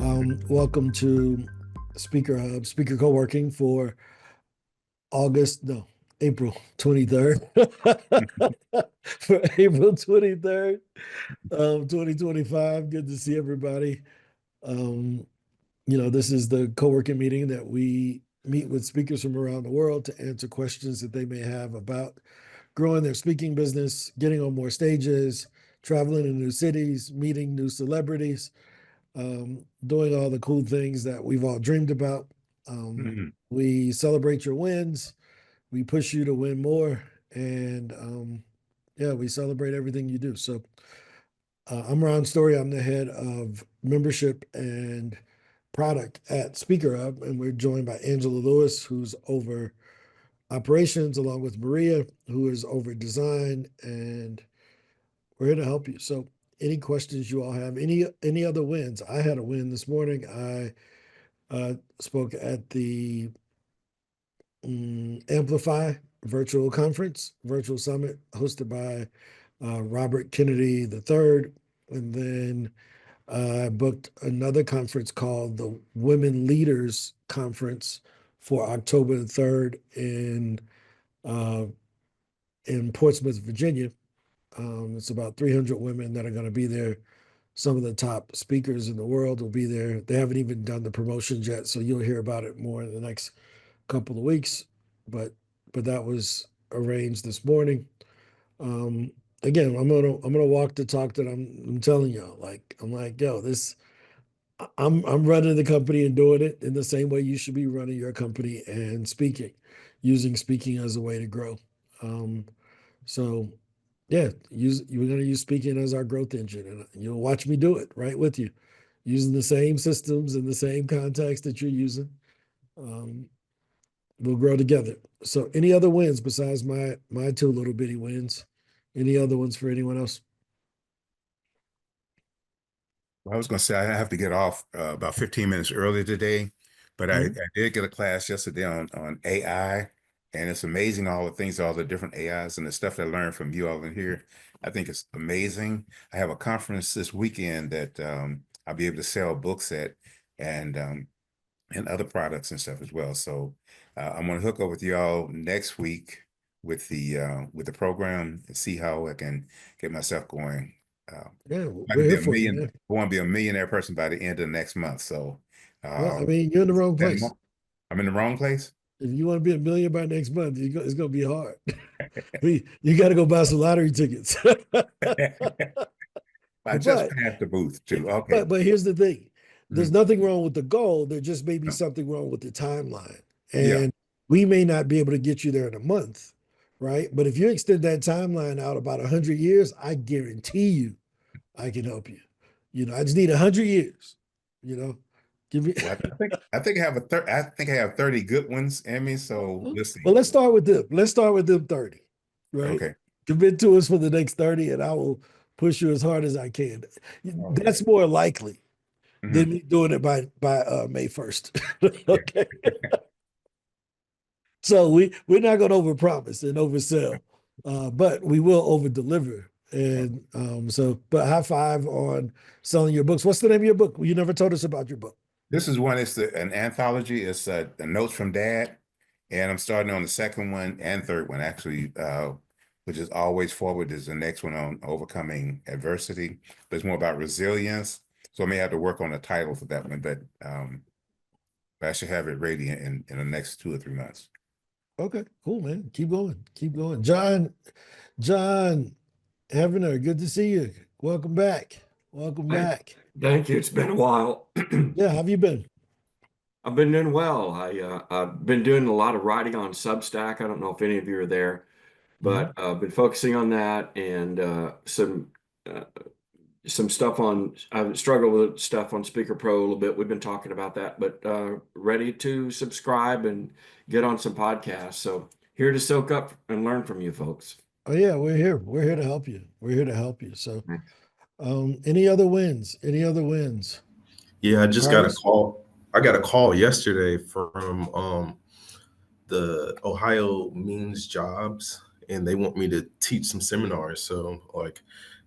Welcome to SpeakerHub, Speaker Co-working for April 23rd. For April 23rd, 2025. Good to see everybody. This is the co-working meeting that we meet with speakers from around the world to answer questions that they may have about growing their speaking business, getting on more stages, traveling to new cities, meeting new celebrities, doing all the cool things that we've all dreamed about. We celebrate your wins, we push you to win more, and we celebrate everything you do. So I'm Ron Story. I'm the head of membership and product at SpeakerHub, and we're joined by Angela Lewis, who's over operations, along with Maria, who is over design, and we're here to help you. So any questions you all have, any other wins? I had a win this morning. I spoke at the Amplify virtual summit hosted by Robert Kennedy III. And then I booked another conference called the Women Leaders Conference for October the 3rd in Portsmouth, Virginia. It's about 300 women that are going to be there. Some of the top speakers in the world will be there. They haven't even done the promotions yet, so you'll hear about it more in the next couple of weeks. But that was arranged this morning. Again, I'm gonna walk the talk that I'm telling y'all. I'm like, yo, I'm running the company and doing it in the same way you should be running your company and using speaking as a way to grow. So yeah, we're going to use speaking as our growth engine, and you'll watch me do it right with you, using the same systems and the same context that you're using. We'll grow together. So any other wins besides my two little bitty wins? Any other ones for anyone else? I was going to say I have to get off about 15 minutes early today, but I did get a class yesterday on AI, and it's amazing all the different AIs and the stuff that I learned from you all in here. I think it's amazing. I have a conference this weekend that I'll be able to sell books at and other products and stuff as well. So I'm going to hook up with y'all next week with the program and see how I can get myself going. Yeah, I we're can be here a for you, million. man. I want to be a millionaire person by the end of next month. So, Well, I um, mean, you're in the wrong place. I'm in the wrong place. If you want to be a million by next month, it's going to be hard. You got to go buy some lottery tickets. I just But passed the booth too. Okay. but here's the thing. There's Mhm. nothing wrong with the goal. There just may be something wrong with the timeline. Yeah. And we may not be able to get you there in a month, right? But if you extend that timeline out about 100 years, I guarantee you I can help you. I just need 100 years, you know. Give me Well, I think I have 30 good ones in me. So Well, let's see. let's start with them. Let's start with them 30, right? Okay. Commit to us for the next 30, and I will push you as hard as I can. All right. That's more likely than Mhm. me doing it by May 1st. Okay. So we're not going to overpromise and oversell, but we will overdeliver. And but high five on selling your books. What's the name of your book? You never told us about your book. This is one. It's an anthology. It's the Notes from Dad, and I'm starting on the second one and third one actually, which is Always Forward is the next one on overcoming adversity. But it's more about resilience. So I may have to work on a title for that one, but I should have it ready in the next 2 or 3 months. Okay, cool, man. Keep going. Keep going. John Heavener, good to see you. Welcome back. Welcome Thank, back. thank you. It's been a while. Yeah, how have you been? I've been doing well. I've been doing a lot of writing on Substack. I don't know if any of you are there, but Mhm. I've been focusing on that and uh, some stuff on. I've struggled with stuff on Speaker Pro a little bit. We've been talking about that, but ready to subscribe and get on some podcasts. So here to soak up and learn from you folks. Oh yeah, we're here. We're here to help you. We're here to help you. So, any other wins? Any other wins? Yeah, I just got a Carlos? call. I got a call yesterday from the Ohio Means Jobs, and they want me to teach some seminars. So, like,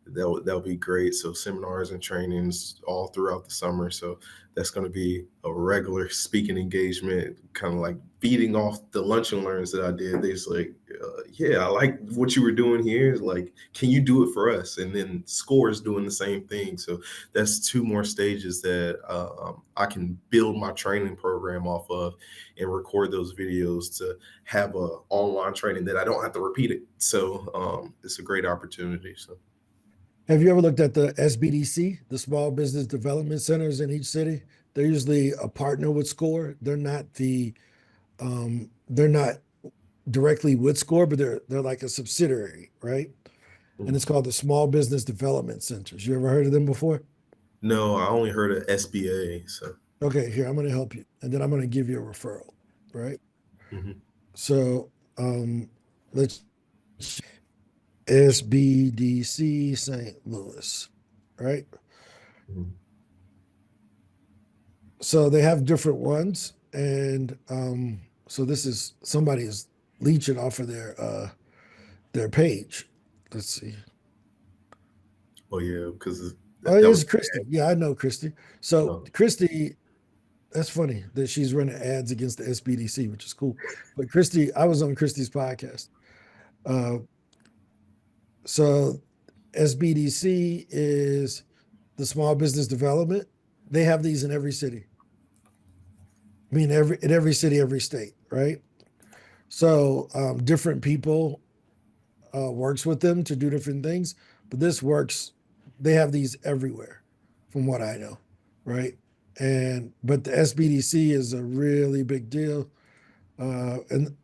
that'll be great. So seminars and trainings all throughout the summer. So that's going to be a regular speaking engagement, kind of like feeding off the lunch and learns that I did. They just like, yeah, I like what you were doing here. Like, can you do it for us? And then SCORE is doing the same thing. So that's two more stages that I can build my training program off of and record those videos to have a online training that I don't have to repeat it. So it's a great opportunity. So. Have you ever looked at the SBDC, the Small Business Development Centers in each city? They're usually a partner with SCORE. They're not directly with SCORE, but they're like a subsidiary, right? And it's called the Small Business Development Centers. You ever heard of them before? No, I only heard of SBA. So. Okay, here, I'm going to help you. And then I'm going to give you a referral, right? Mhm. So let's SBDC St. Louis, right? Mhm. So they have different ones. And so this is somebody is leeching off of their page. Let's see. Oh yeah, because Oh, that it's was Christy. Yeah, I know Christy. So oh, Christy, that's funny that she's running ads against the SBDC, which is cool. But Christy, I was on Christy's podcast. Uh, so SBDC is the small business development. They have these in every city. I mean, in every city, every state, right? So different people works with them to do different things, but this works. They have these everywhere, from what I know, right? But the SBDC is a really big deal, and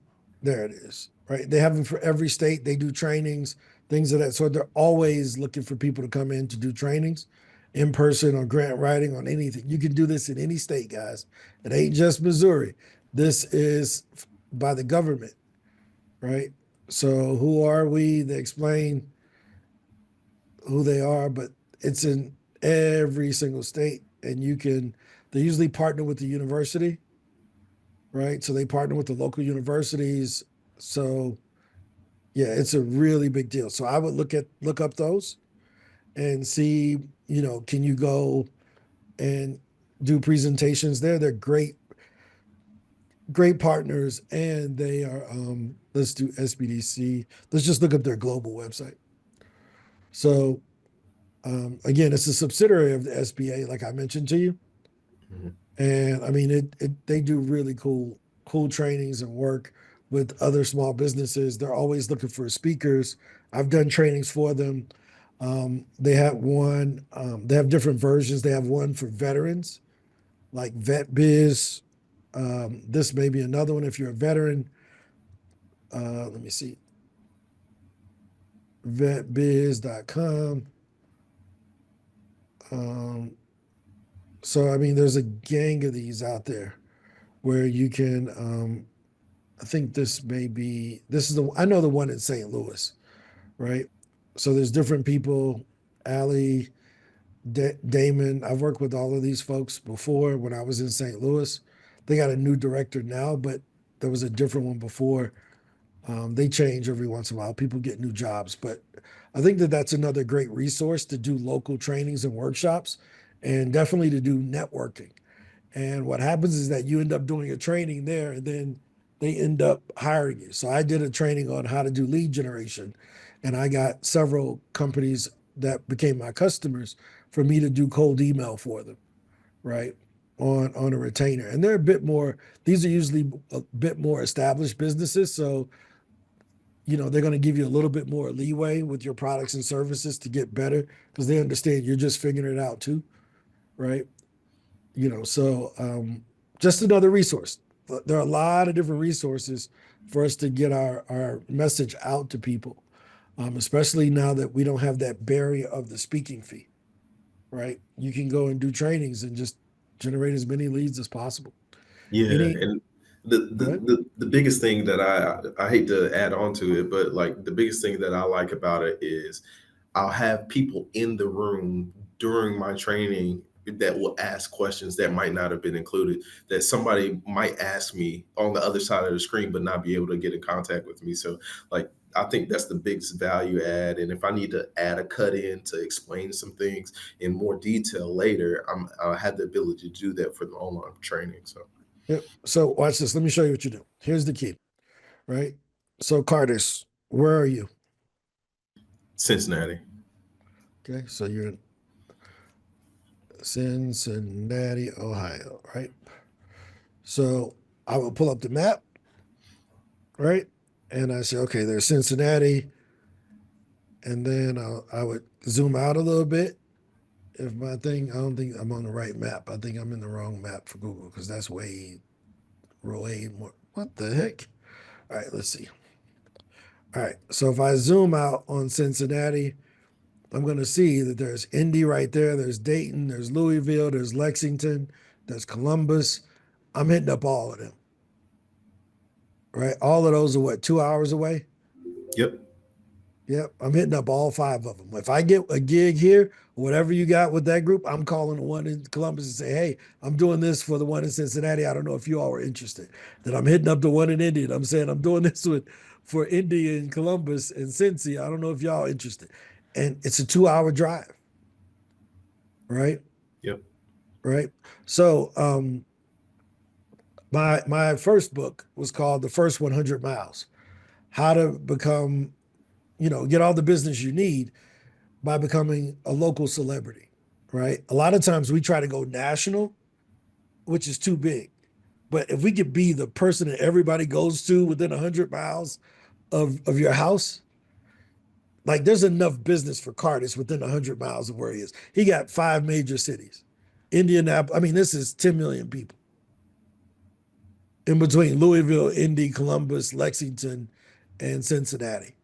there it is, right? They have them for every state. They do trainings, things of that sort. They're always looking for people to come in to do trainings, in person or grant writing on anything. You can do this in any state, guys. It ain't just Missouri. This is by the government, right? So who are we? They explain who they are, but it's in every single state. And they usually partner with the university, right? So they partner with the local universities. So yeah, it's a really big deal. So I would look up those and see, can you go and do presentations there? They're great partners, and they are let's do SBDC. Let's just look up their global website. So again, it's a subsidiary of the SBA, like I mentioned to you. mhm. And I mean, they do really cool trainings and work with other small businesses. They're always looking for speakers. I've done trainings for them. They have one. They have different versions. They have one for veterans, like Vet Biz. This may be another one if you're a veteran. Let me see, vetbiz.com. Um, so I mean, there's a gang of these out there where you can I think this is I know the one in St. Louis, right? So there's different people, Allie, Damon. I've worked with all of these folks before when I was in St. Louis. They got a new director now, but there was a different one before. They change every once in a while. People get new jobs, but I think that that's another great resource to do local trainings and workshops, and definitely to do networking. And what happens is that you end up doing a training there, and then they end up hiring you. So I did a training on how to do lead generation, and I got several companies that became my customers for me to do cold email for them, right? On a retainer. And they're a bit more, these are usually a bit more established businesses. So, they're going to give you a little bit more leeway with your products and services to get better because they understand you're just figuring it out too, right? So just another resource. There are a lot of different resources for us to get our message out to people, especially now that we don't have that barrier of the speaking fee, right? You can go and do trainings and just generate as many leads as possible. Yeah, Any, and the, go the ahead. the biggest thing that I hate to add on to it, but like the biggest thing that I like about it is I'll have people in the room during my training that will ask questions that might not have been included, that somebody might ask me on the other side of the screen, but not be able to get in contact with me. So like, I think that's the biggest value add. And if I need to add a cut in to explain some things in more detail later, I have the ability to do that for the online training. So, Yep. So watch this. Let me show you what you do. Here's the key, right? So Cardis, where are you? Cincinnati. Okay. So you're in Cincinnati, Ohio, right? So I will pull up the map, right? And I say, okay, there's Cincinnati. And then I would zoom out a little bit. If my thing, I don't think I'm on the right map. I think I'm in the wrong map for Google because that's way more. What the heck? All right, let's see. All right, so if I zoom out on Cincinnati, I'm going to see that there's Indy right there. There's Dayton, there's Louisville, there's Lexington, there's Columbus. I'm hitting up all of them, right? All of those are what, 2 hours away? Yep. Yep, I'm hitting up all 5 of them. If I get a gig here, whatever you got with that group, I'm calling the one in Columbus and say, hey, I'm doing this for the one in Cincinnati. I don't know if you all are interested. Then I'm hitting up the one in Indy and I'm saying I'm doing this for Indy and Columbus and Cincy. I don't know if y'all are interested. And it's a 2-hour drive, right? Yep. Right. So my first book was called The First 100 Miles, how to become, get all the business you need by becoming a local celebrity, right? A lot of times we try to go national, which is too big. But if we could be the person that everybody goes to within 100 miles of your house, like there's enough business for Cardis within 100 miles of where he is. He got 5 major cities. Indianapolis, I mean, this is 10 million people in between Louisville, Indy, Columbus, Lexington, and Cincinnati,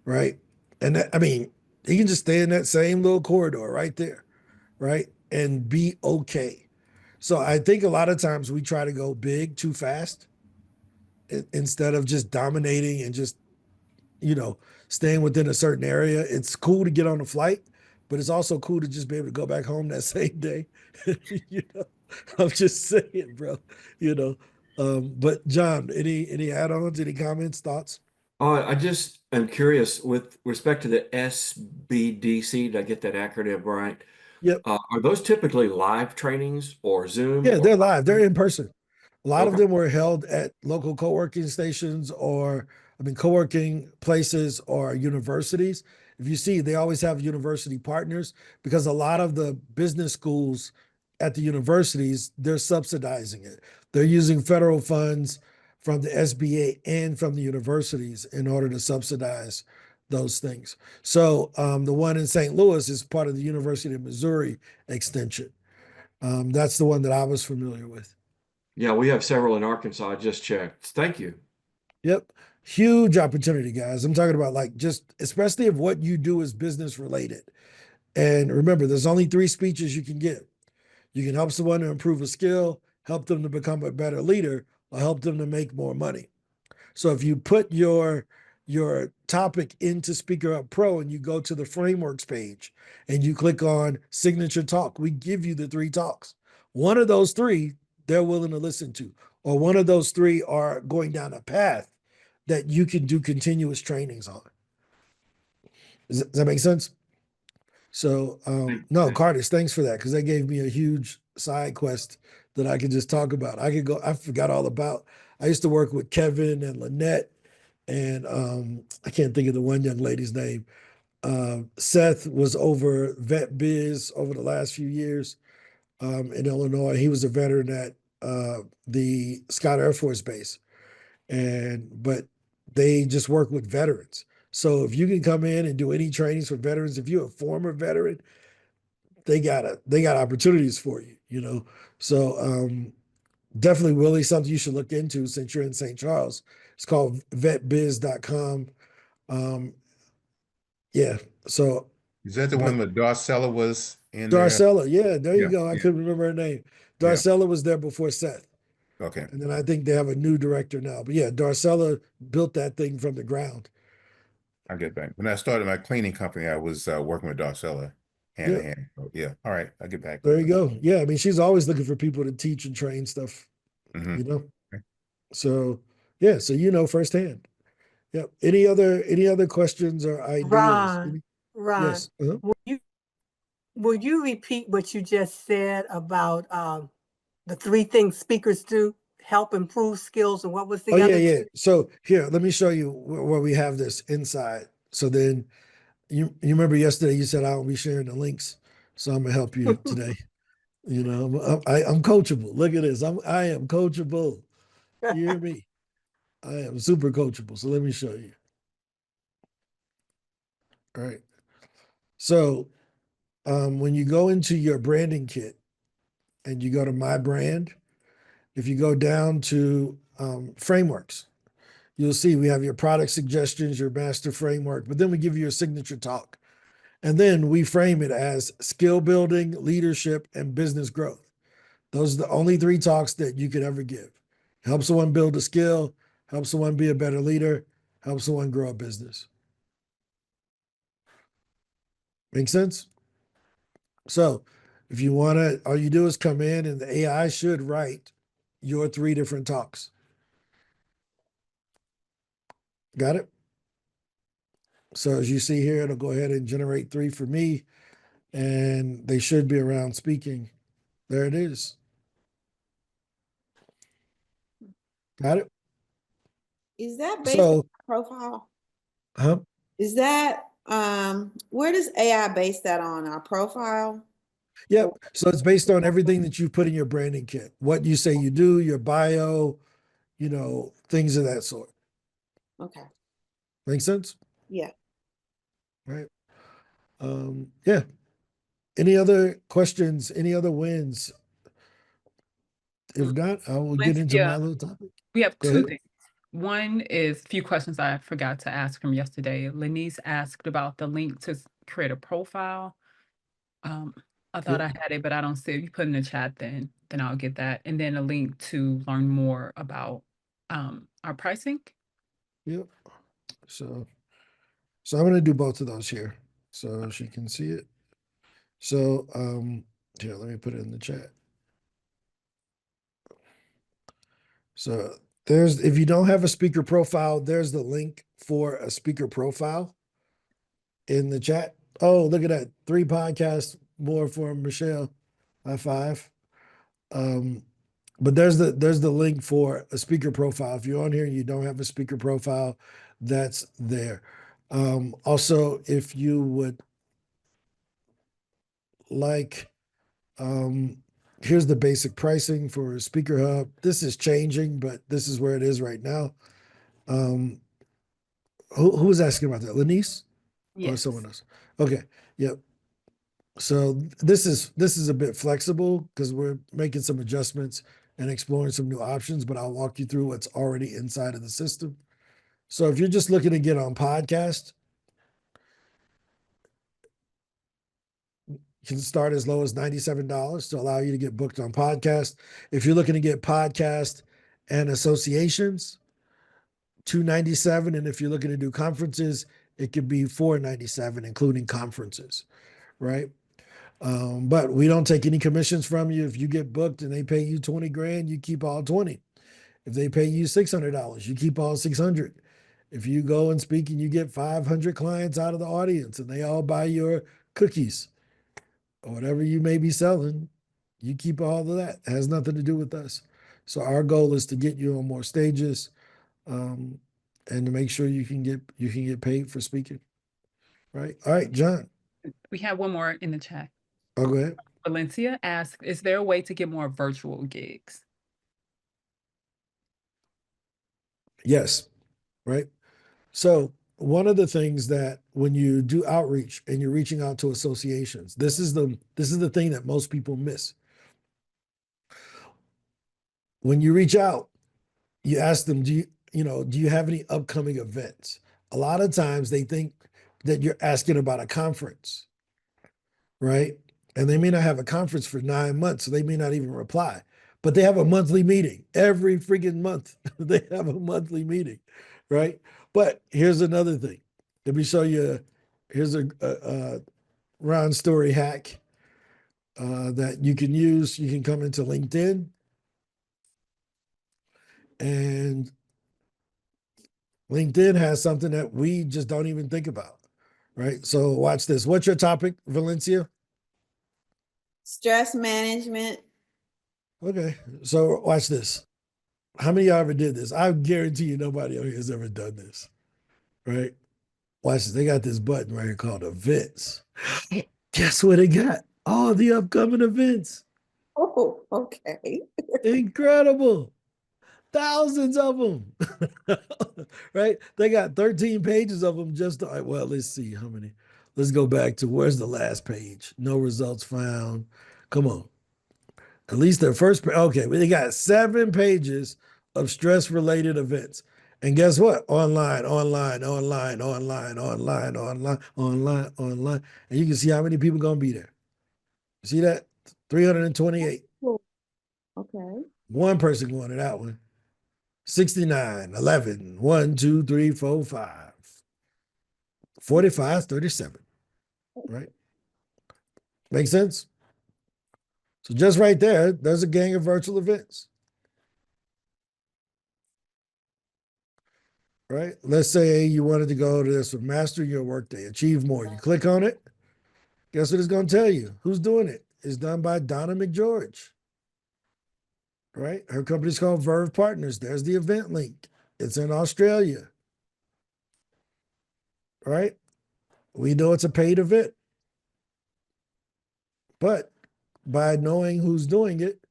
right? And that, I mean, he can just stay in that same little corridor right there, right? And be okay. So I think a lot of times we try to go big too fast instead of just dominating and just, staying within a certain area. It's cool to get on a flight, but it's also cool to just be able to go back home that same day. you know, I'm just saying, bro, you know. But John, any add-ons, any comments, thoughts? I just am curious with respect to the SBDC. Did I get that acronym right? Yep. Are those typically live trainings or Zoom? Yeah, Or they're live. They're in person. A lot of okay. them were held at local co-working stations or, co-working places or universities. If you see, they always have university partners because a lot of the business schools at the universities, they're subsidizing it. They're using federal funds from the SBA and from the universities in order to subsidize those things. So the one in St. Louis is part of the University of Missouri extension. That's the one that I was familiar with. Yeah, we have several in Arkansas. I just checked. Thank you. Yep. Huge opportunity, guys. I'm talking about like just, especially if what you do is business related. And remember, there's only 3 speeches you can give. You can help someone to improve a skill, help them to become a better leader, or help them to make more money. So if you put your topic into SpeakerHub Pro and you go to the frameworks page and you click on signature talk, we give you the 3 talks. One of those 3 they're willing to listen to, or one of those 3 are going down a path that you can do continuous trainings on. Does that make sense? So no, Cardis, thanks for that because that gave me a huge side quest that I could just talk about. I could go. I forgot all about. I used to work with Kevin and Lynette, and I can't think of the one young lady's name. Seth was over Vet Biz over the last few years in Illinois. He was a veteran at the Scott Air Force Base, but they just work with veterans. So if you can come in and do any trainings for veterans, if you're a former veteran, they got opportunities for you, So definitely, Willie, something you should look into since you're in St. Charles. It's called vetbiz.com. Yeah. So Is that the one where Darcella was in there? Darcella, yeah, there you Yeah, go. I yeah, couldn't remember her name. yeah. Darcella was there before Seth. Okay, And then I think they have a new director now. But yeah, Darcella built that thing from the ground. I get back. When I started my cleaning company, I was working with Darcella. hand Yeah. in hand. So, yeah. All right. I'll get back There with you them. go. Yeah, I mean, she's always looking for people to teach and train stuff, Hmm. you know? Okay. So yeah, so you know firsthand. Yep. Any other questions or ideas? Ron, Yes. Uh-huh. will you repeat what you just said about the three things speakers do? Help improve skills, and what was Oh the yeah, other yeah. two? So here, let me show you where we have this inside. So then you remember yesterday you said I will be sharing the links. So I'm gonna help you today. You know, I'm coachable. Look at this. I am coachable. You hear me? I am super coachable. So let me show you. All right. So when you go into your branding kit and you go to my brand, if you go down to frameworks, you'll see we have your product suggestions, your master framework, but then we give you a signature talk. And then we frame it as skill building, leadership, and business growth. Those are the only three talks that you could ever give. Help someone build a skill, help someone be a better leader, help someone grow a business. Make sense? So if you want to, all you do is come in and the AI should write your three different talks. Got it? So as you see here, it'll go ahead and generate three for me, and they should be around speaking. There it is. Got it? Is that based on So, profile? huh? Is that where does AI base that on? Our profile? Yep. So it's based on everything that you put in your branding kit, what you say you do, your bio, things of that sort. Okay. Make sense? Yeah. Right. Yeah. Any other questions? Any other wins? If not, I will get into my Valencia, little topic. we have Go two ahead. things. One is a few questions I forgot to ask from yesterday. Lenice asked about the link to create a profile. I thought Yep. I had it, but I don't see it. You put in the chat, then I'll get that. And then a link to learn more about our pricing. Yep. So I'm going to do both of those here so she can see it. So here, let me put it in the chat. So if you don't have a speaker profile, there's the link for a speaker profile in the chat. Oh, look at that. 3 podcasts more for Michelle. High five. But there's the link for a speaker profile. If you're on here and you don't have a speaker profile, that's there. Also, if you would like, here's the basic pricing for SpeakerHub. This is changing, but this is where it is right now. Who was asking about that? Lenice or Yes. someone else? Okay. Yep. So this is a bit flexible because we're making some adjustments and exploring some new options, but I'll walk you through what's already inside of the system. So if you're just looking to get on podcast, you can start as low as $97 to allow you to get booked on podcast. If you're looking to get podcast and associations, $297. And if you're looking to do conferences, it could be $497, including conferences, right? But we don't take any commissions from you. If you get booked and they pay you 20 grand, you keep all 20. If they pay you $600, you keep all 600. If you go and speak and you get 500 clients out of the audience and they all buy your cookies or whatever you may be selling, you keep all of that. It has nothing to do with us. So our goal is to get you on more stages, and to make sure you can get paid for speaking. Right. All right, John. We have one more in the chat. Oh, go ahead. Valencia asked, is there a way to get more virtual gigs? Yes. Right. So one of the things that when you do outreach and you're reaching out to associations, this is the thing that most people miss. When you reach out, you ask them, do you have any upcoming events? A lot of times they think that you're asking about a conference, right? And they may not have a conference for 9 months, so they may not even reply. But they have a monthly meeting every freaking month. They have a monthly meeting, right? But here's another thing. Let me show you. Here's Ron Story hack that you can use. You can come into LinkedIn and LinkedIn has something that we just don't even think about, right? So watch this. What's your topic, Valencia? Stress management. Okay, so watch this. How many of y'all ever did this? I guarantee you nobody on here has ever done this, right? Watch this. They got this button right here called events. Guess what they got? All the upcoming events. Oh, okay. Incredible. Thousands of them. Right? They got 13 pages of them just to, well, let's see how many. Let's go back to where's the last page? No results found. Come on. At least their first okay, they got 7 pages of stress related events. And guess what? Online. And you can see how many people gonna be there. See that? 328. Cool. Okay. One person going to that one. 69, 11, 1, 2, 3, 4, 5. 45, 37. Right? Make sense? So just right there, there's a gang of virtual events. Right? Let's say you wanted to go to this with master your workday, achieve more. You click on it. Guess what it's going to tell you? Who's doing it? It's done by Donna McGeorge. Right? Her company's called Verve Partners. There's the event link. It's in Australia. Right? We know it's a paid event. But by knowing who's doing it,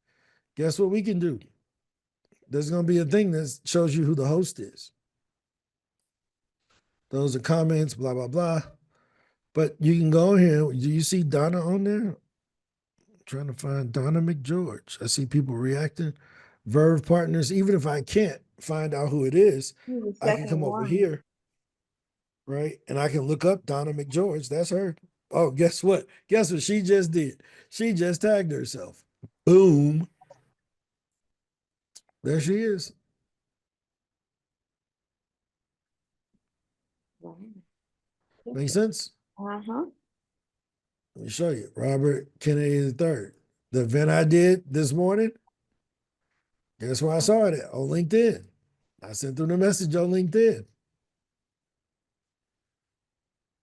guess what we can do? There's going to be a thing that shows you who the host is. Those are comments, blah, blah, blah. But you can go here. Do you see Donna on there? I'm trying to find Donna McGeorge. I see people reacting. Verve Partners, even if I can't find out who it is, The I can second come over one. here, right? And I can look up Donna McGeorge. That's her. Oh, guess what? Guess what she just did? She just tagged herself. Boom. There she is. Wow. Make sense? Uh-huh. Let me show you. Robert Kennedy III. The event I did this morning, guess where I saw it at? On LinkedIn. I sent them the message on LinkedIn.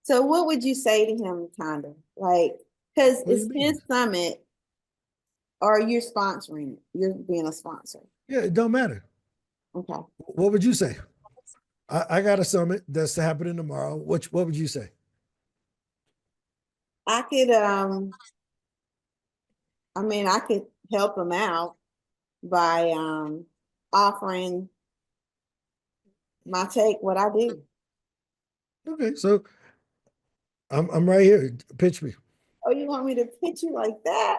So what would you say to him, kind of? Like, because What do it's you mean? his summit, or you're sponsoring it. You're being a sponsor. Yeah, it don't matter. Okay. What would you say? I got a summit that's happening tomorrow. What would you say? I could I could help him out by offering my take, what I do. Okay, so I'm right here. Pitch me. Oh, you want me to pitch you like that?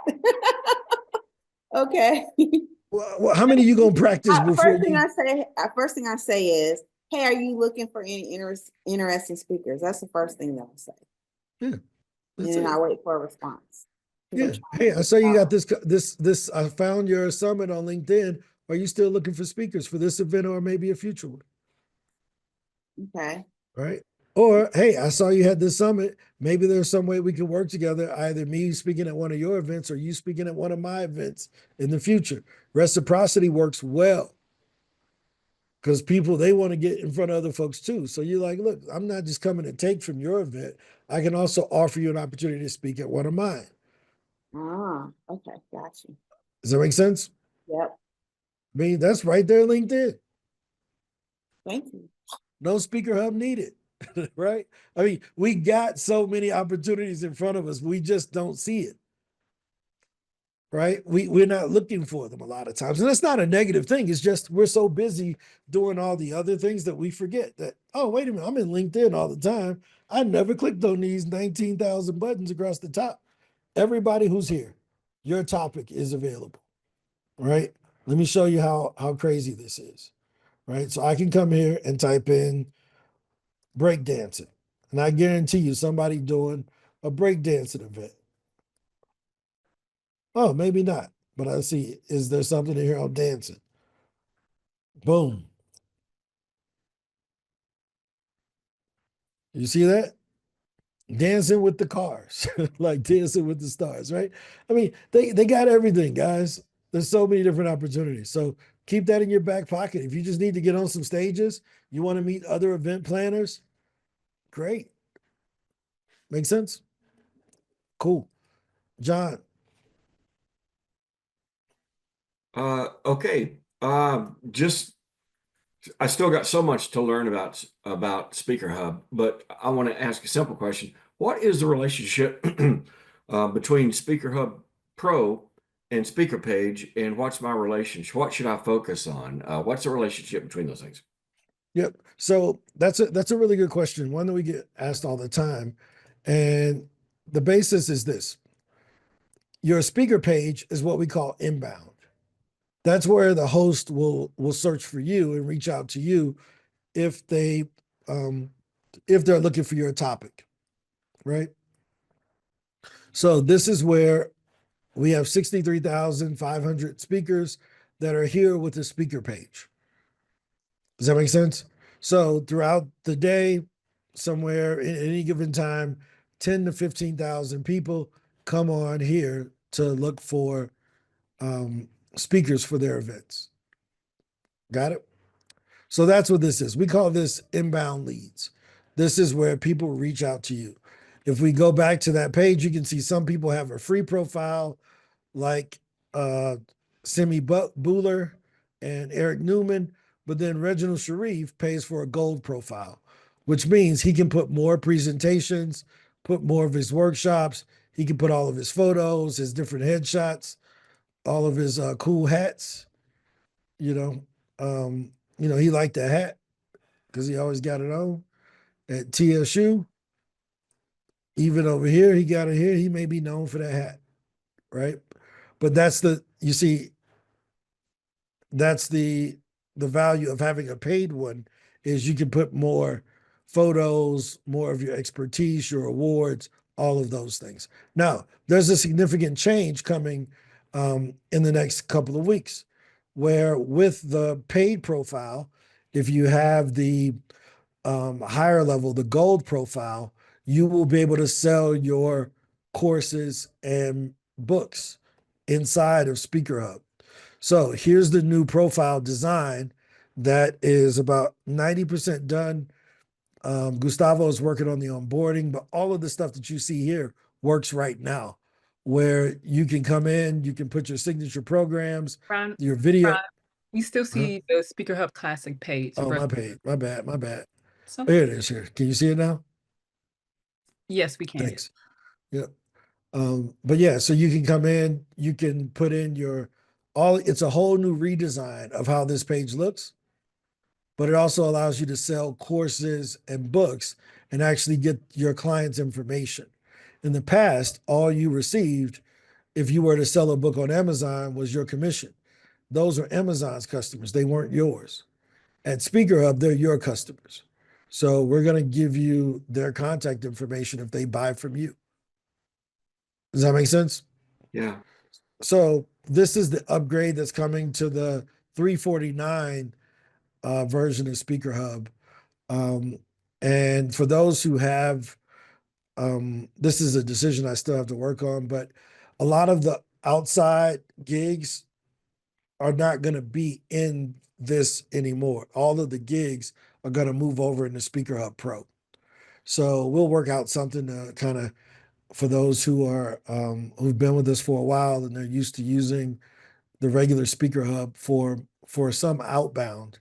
Okay. Well, how many you gonna practice before you? First thing I say is, hey, are you looking for any interesting speakers? That's the first thing that I say. Yeah, And that's then it. I wait for a response. 'Cause I'm Yeah. trying Hey, to I saw you got figure this. I found your summit on LinkedIn. Are you still looking for speakers for this event or maybe a future one? out. Okay. Right? Or, hey, I saw you had this summit. Maybe there's some way we can work together, either me speaking at one of your events or you speaking at one of my events in the future. Reciprocity works well because people, they want to get in front of other folks too. So you're like, look, I'm not just coming to take from your event. I can also offer you an opportunity to speak at one of mine. Ah, okay, got you. Does that make sense? Yep. I mean, that's right there, LinkedIn. Thank you. No SpeakerHub needed, right? I mean, we got so many opportunities in front of us. We just don't see it, right? We're not looking for them a lot of times. And that's not a negative thing. It's just we're so busy doing all the other things that we forget that, oh, wait a minute, I'm in LinkedIn all the time. I never clicked on these 19,000 buttons across the top. Everybody who's here, your topic is available, right? Let me show you how crazy this is, right? So I can come here and type in breakdancing. And I guarantee you somebody doing a breakdancing event. Oh, maybe not. But I see, is there something in here on dancing? Boom. You see that? Dancing with the Cars, like Dancing with the Stars, right? I mean, they got everything, guys. There's so many different opportunities. So keep that in your back pocket. If you just need to get on some stages, you want to meet other event planners, great. Make sense? Cool. John, Okay. Just I still got so much to learn about SpeakerHub, but I want to ask a simple question. What is the relationship between SpeakerHub Pro and SpeakerPage, and what's my relationship? What should I focus on? What's the relationship between those things? yep. So that's a really good question, one that we get asked all the time. And the basis is this. Your speaker page is what we call inbound. That's where the host will search for you and reach out to you if they if they're looking for your topic, right? So this is where we have 63,500 speakers that are here with the speaker page. Does that make sense? So throughout the day, somewhere in any given time, 10 to 15,000 people come on here to look for speakers for their events. Got it? So that's what this is. We call this inbound leads. This is where people reach out to you. If we go back to that page, you can see some people have a free profile, like Simi Buller and Eric Newman, but then Reginald Sharif pays for a gold profile, which means he can put more presentations, put more of his workshops. He can put all of his photos, his different headshots, all of his cool hats. You know, he liked the hat because he always got it on at TSU. Even over here, he got it here. He may be known for that hat, right? But that's the value of having a paid one is you can put more photos, more of your expertise, your awards, all of those things. Now, there's a significant change coming in the next couple of weeks, where with the paid profile, if you have the higher level, the gold profile, you will be able to sell your courses and books inside of SpeakerHub. So here's the new profile design that is about 90% done. Gustavo is working on the onboarding, but all of the stuff that you see here works right now, where you can come in, you can put your signature programs, Ron, your video. Ron, we still see the SpeakerHub Classic page. Oh, for- my page. My bad. So, Here it is here. Can you see it now? yes, we can. Thanks. Yep. But yeah, so you can come in, you can put in it's a whole new redesign of how this page looks, but it also allows you to sell courses and books and actually get your clients' information. In the past, all you received if you were to sell a book on Amazon was your commission. Those are Amazon's customers. They weren't yours. At SpeakerHub, they're your customers. So we're going to give you their contact information if they buy from you. Does that make sense? Yeah. So this is the upgrade that's coming to the 349 version of SpeakerHub. And for those who have, this is a decision I still have to work on, but a lot of the outside gigs are not going to be in this anymore. All of the gigs are going to move over into SpeakerHub Pro. So we'll work out something to kind of, for those who are who've been with us for a while and they're used to using the regular SpeakerHub for some outbound,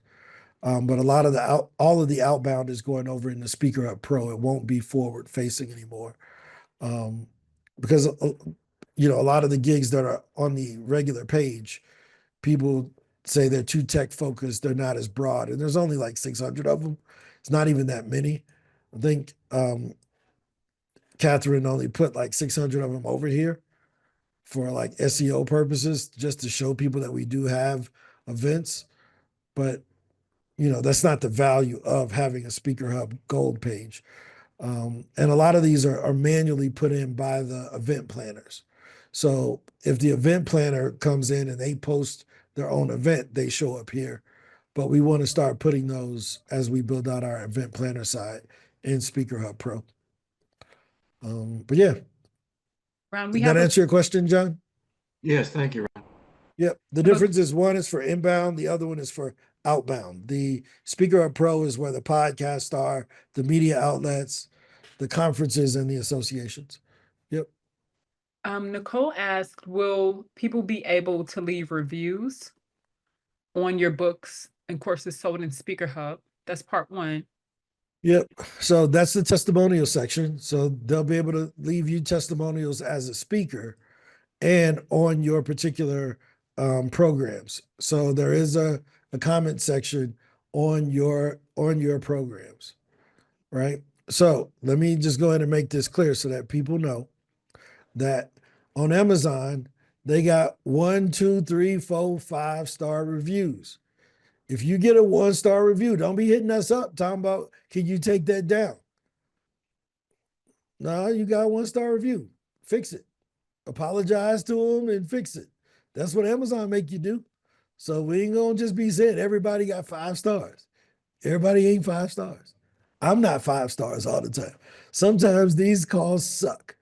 but a lot of all of the outbound is going over into SpeakerHub Pro. It won't be forward facing anymore, because a lot of the gigs that are on the regular page, people say they're too tech focused. They're not as broad, and there's only like 600 of them. It's not even that many. I think Catherine only put like 600 of them over here for like SEO purposes, just to show people that we do have events. But that's not the value of having a SpeakerHub Gold page. And a lot of these are manually put in by the event planners. So if the event planner comes in and they post their own event, they show up here. But we want to start putting those as we build out our event planner side in SpeakerHub Pro. But yeah, Ron, we did that have a, answer your question, John? Yes, thank you, Ron. Yep. The Have a- difference is one is for inbound, the other one is for outbound. The SpeakerHub Pro is where the podcasts are, the media outlets, the conferences, and the associations. Yep. Nicole asked, will people be able to leave reviews on your books and courses sold in SpeakerHub? That's part one. Yep. So that's the testimonial section. So they'll be able to leave you testimonials as a speaker and on your particular programs. So there is a comment section on your programs, right? So let me just go ahead and make this clear so that people know that on Amazon, they got 1, 2, 3, 4, 5-star reviews. If you get a 1-star review, don't be hitting us up talking about, can you take that down? No, you got a 1-star review. Fix it. Apologize to them and fix it. That's what Amazon make you do. So we ain't gonna just be saying everybody got 5 stars. Everybody ain't 5 stars. I'm not 5 stars all the time. Sometimes these calls suck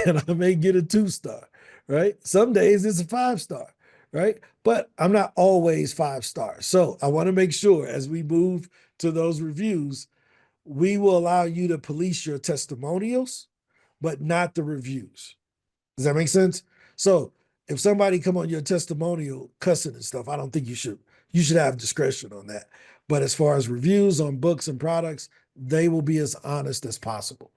and I may get a 2-star, right? Some days it's a 5-star, right? But I'm not always 5 stars. So I want to make sure as we move to those reviews, we will allow you to police your testimonials, but not the reviews. Does that make sense? So if somebody come on your testimonial cussing and stuff, I don't think you should. You should have discretion on that. But as far as reviews on books and products, they will be as honest as possible.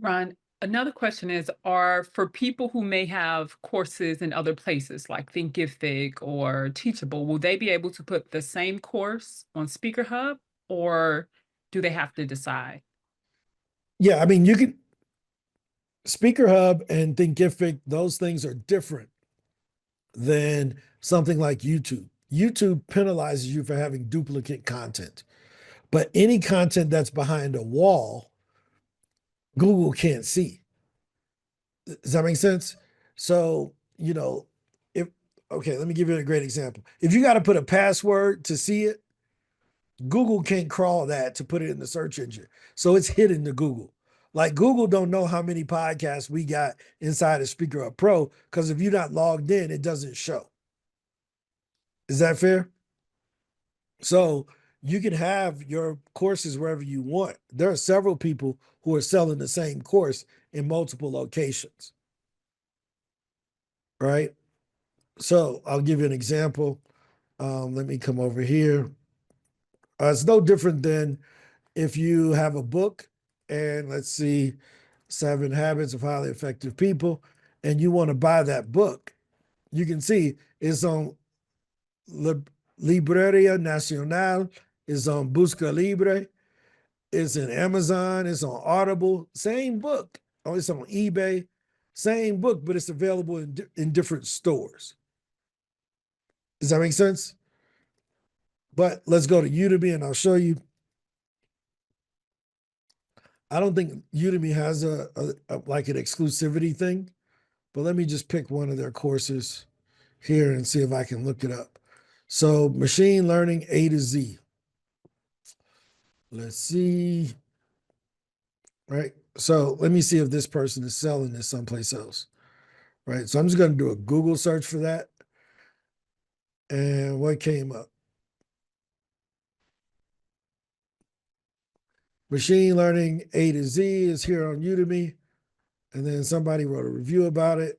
Ron, another question is, are for people who may have courses in other places like Thinkific or Teachable, will they be able to put the same course on SpeakerHub or do they have to decide? Yeah, I mean, you can SpeakerHub and Thinkific, those things are different than something like YouTube. YouTube penalizes you for having duplicate content. But any content that's behind a wall, Google can't see. Does that make sense? So, if, okay, let me give you a great example. If you got to put a password to see it, Google can't crawl that to put it in the search engine. So it's hidden to Google. Like Google don't know how many podcasts we got inside of SpeakerHub Pro because if you're not logged in, it doesn't show. Is that fair? So you can have your courses wherever you want. There are several people who are selling the same course in multiple locations. Right? So I'll give you an example. Let me come over here. It's no different than if you have a book and let's see, 7 Habits of Highly Effective People, and you want to buy that book, you can see it's on Libreria Nacional, it's on Busca Libre, it's in Amazon, it's on Audible, same book. Oh, it's on eBay, same book, but it's available in different stores. Does that make sense? But let's go to Udemy and I'll show you. I don't think Udemy has a like an exclusivity thing, but let me just pick one of their courses here and see if I can look it up. So machine learning A to Z. Let's see. Right. So let me see if this person is selling this someplace else. Right. So I'm just going to do a Google search for that. And what came up? Machine learning A to Z is here on Udemy. And then somebody wrote a review about it.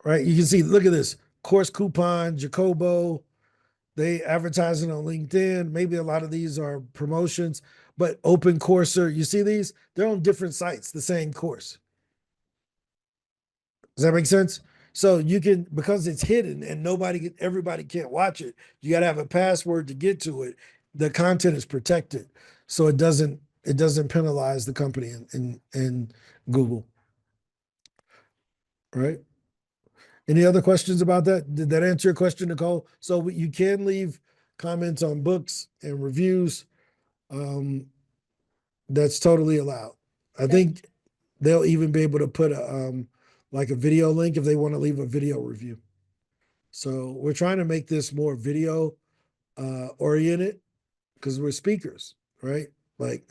Right. You can see, look at this course coupon, Jacobo. They advertising on LinkedIn. Maybe a lot of these are promotions, but Open Coursera, you see these? They're on different sites, the same course. Does that make sense? So you can, because it's hidden and everybody can't watch it, you got to have a password to get to it. The content is protected. So it doesn't penalize the company in Google. Right? Any other questions about that? Did that answer your question, Nicole? So you can leave comments on books and reviews. That's totally allowed. I think they'll even be able to put like a video link if they want to leave a video review. So we're trying to make this more video oriented because we're speakers, right? Like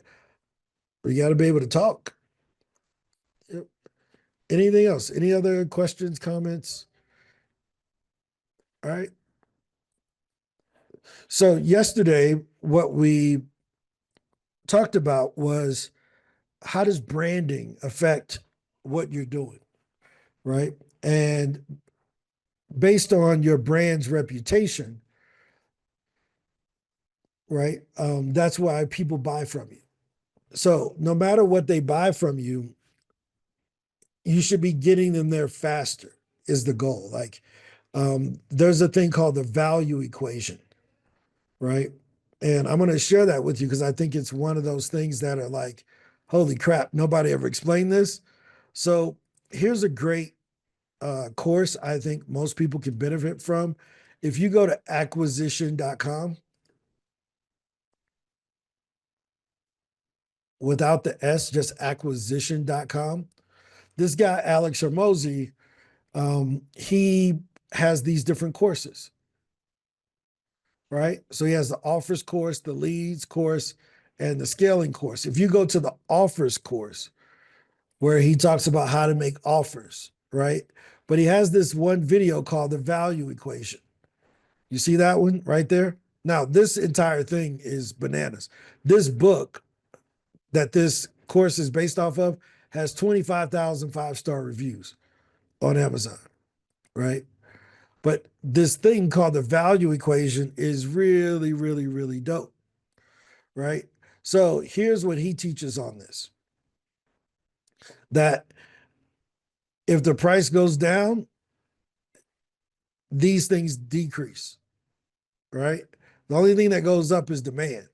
we got to be able to talk. Yep. Anything else? Any other questions, comments? All right. So yesterday, what we talked about was how does branding affect what you're doing, right? And based on your brand's reputation, right? That's why people buy from you. So no matter what they buy from you, you should be getting them there faster is the goal. Like there's a thing called the value equation, right? And I'm going to share that with you because I think it's one of those things that are like, holy crap, nobody ever explained this. So here's a great course I think most people can benefit from. If you go to acquisition.com, without the S, just acquisition.com. This guy, Alex Hormozy, he has these different courses, right? So he has the offers course, the leads course, and the scaling course. If you go to the offers course, where he talks about how to make offers, right? But he has this one video called the value equation. You see that one right there? Now, this entire thing is bananas. This book that this course is based off of has 25,000 five-star reviews on Amazon, right? But this thing called the value equation is really, really, really dope, right? So here's what he teaches on this, that if the price goes down, these things decrease, right? The only thing that goes up is demand,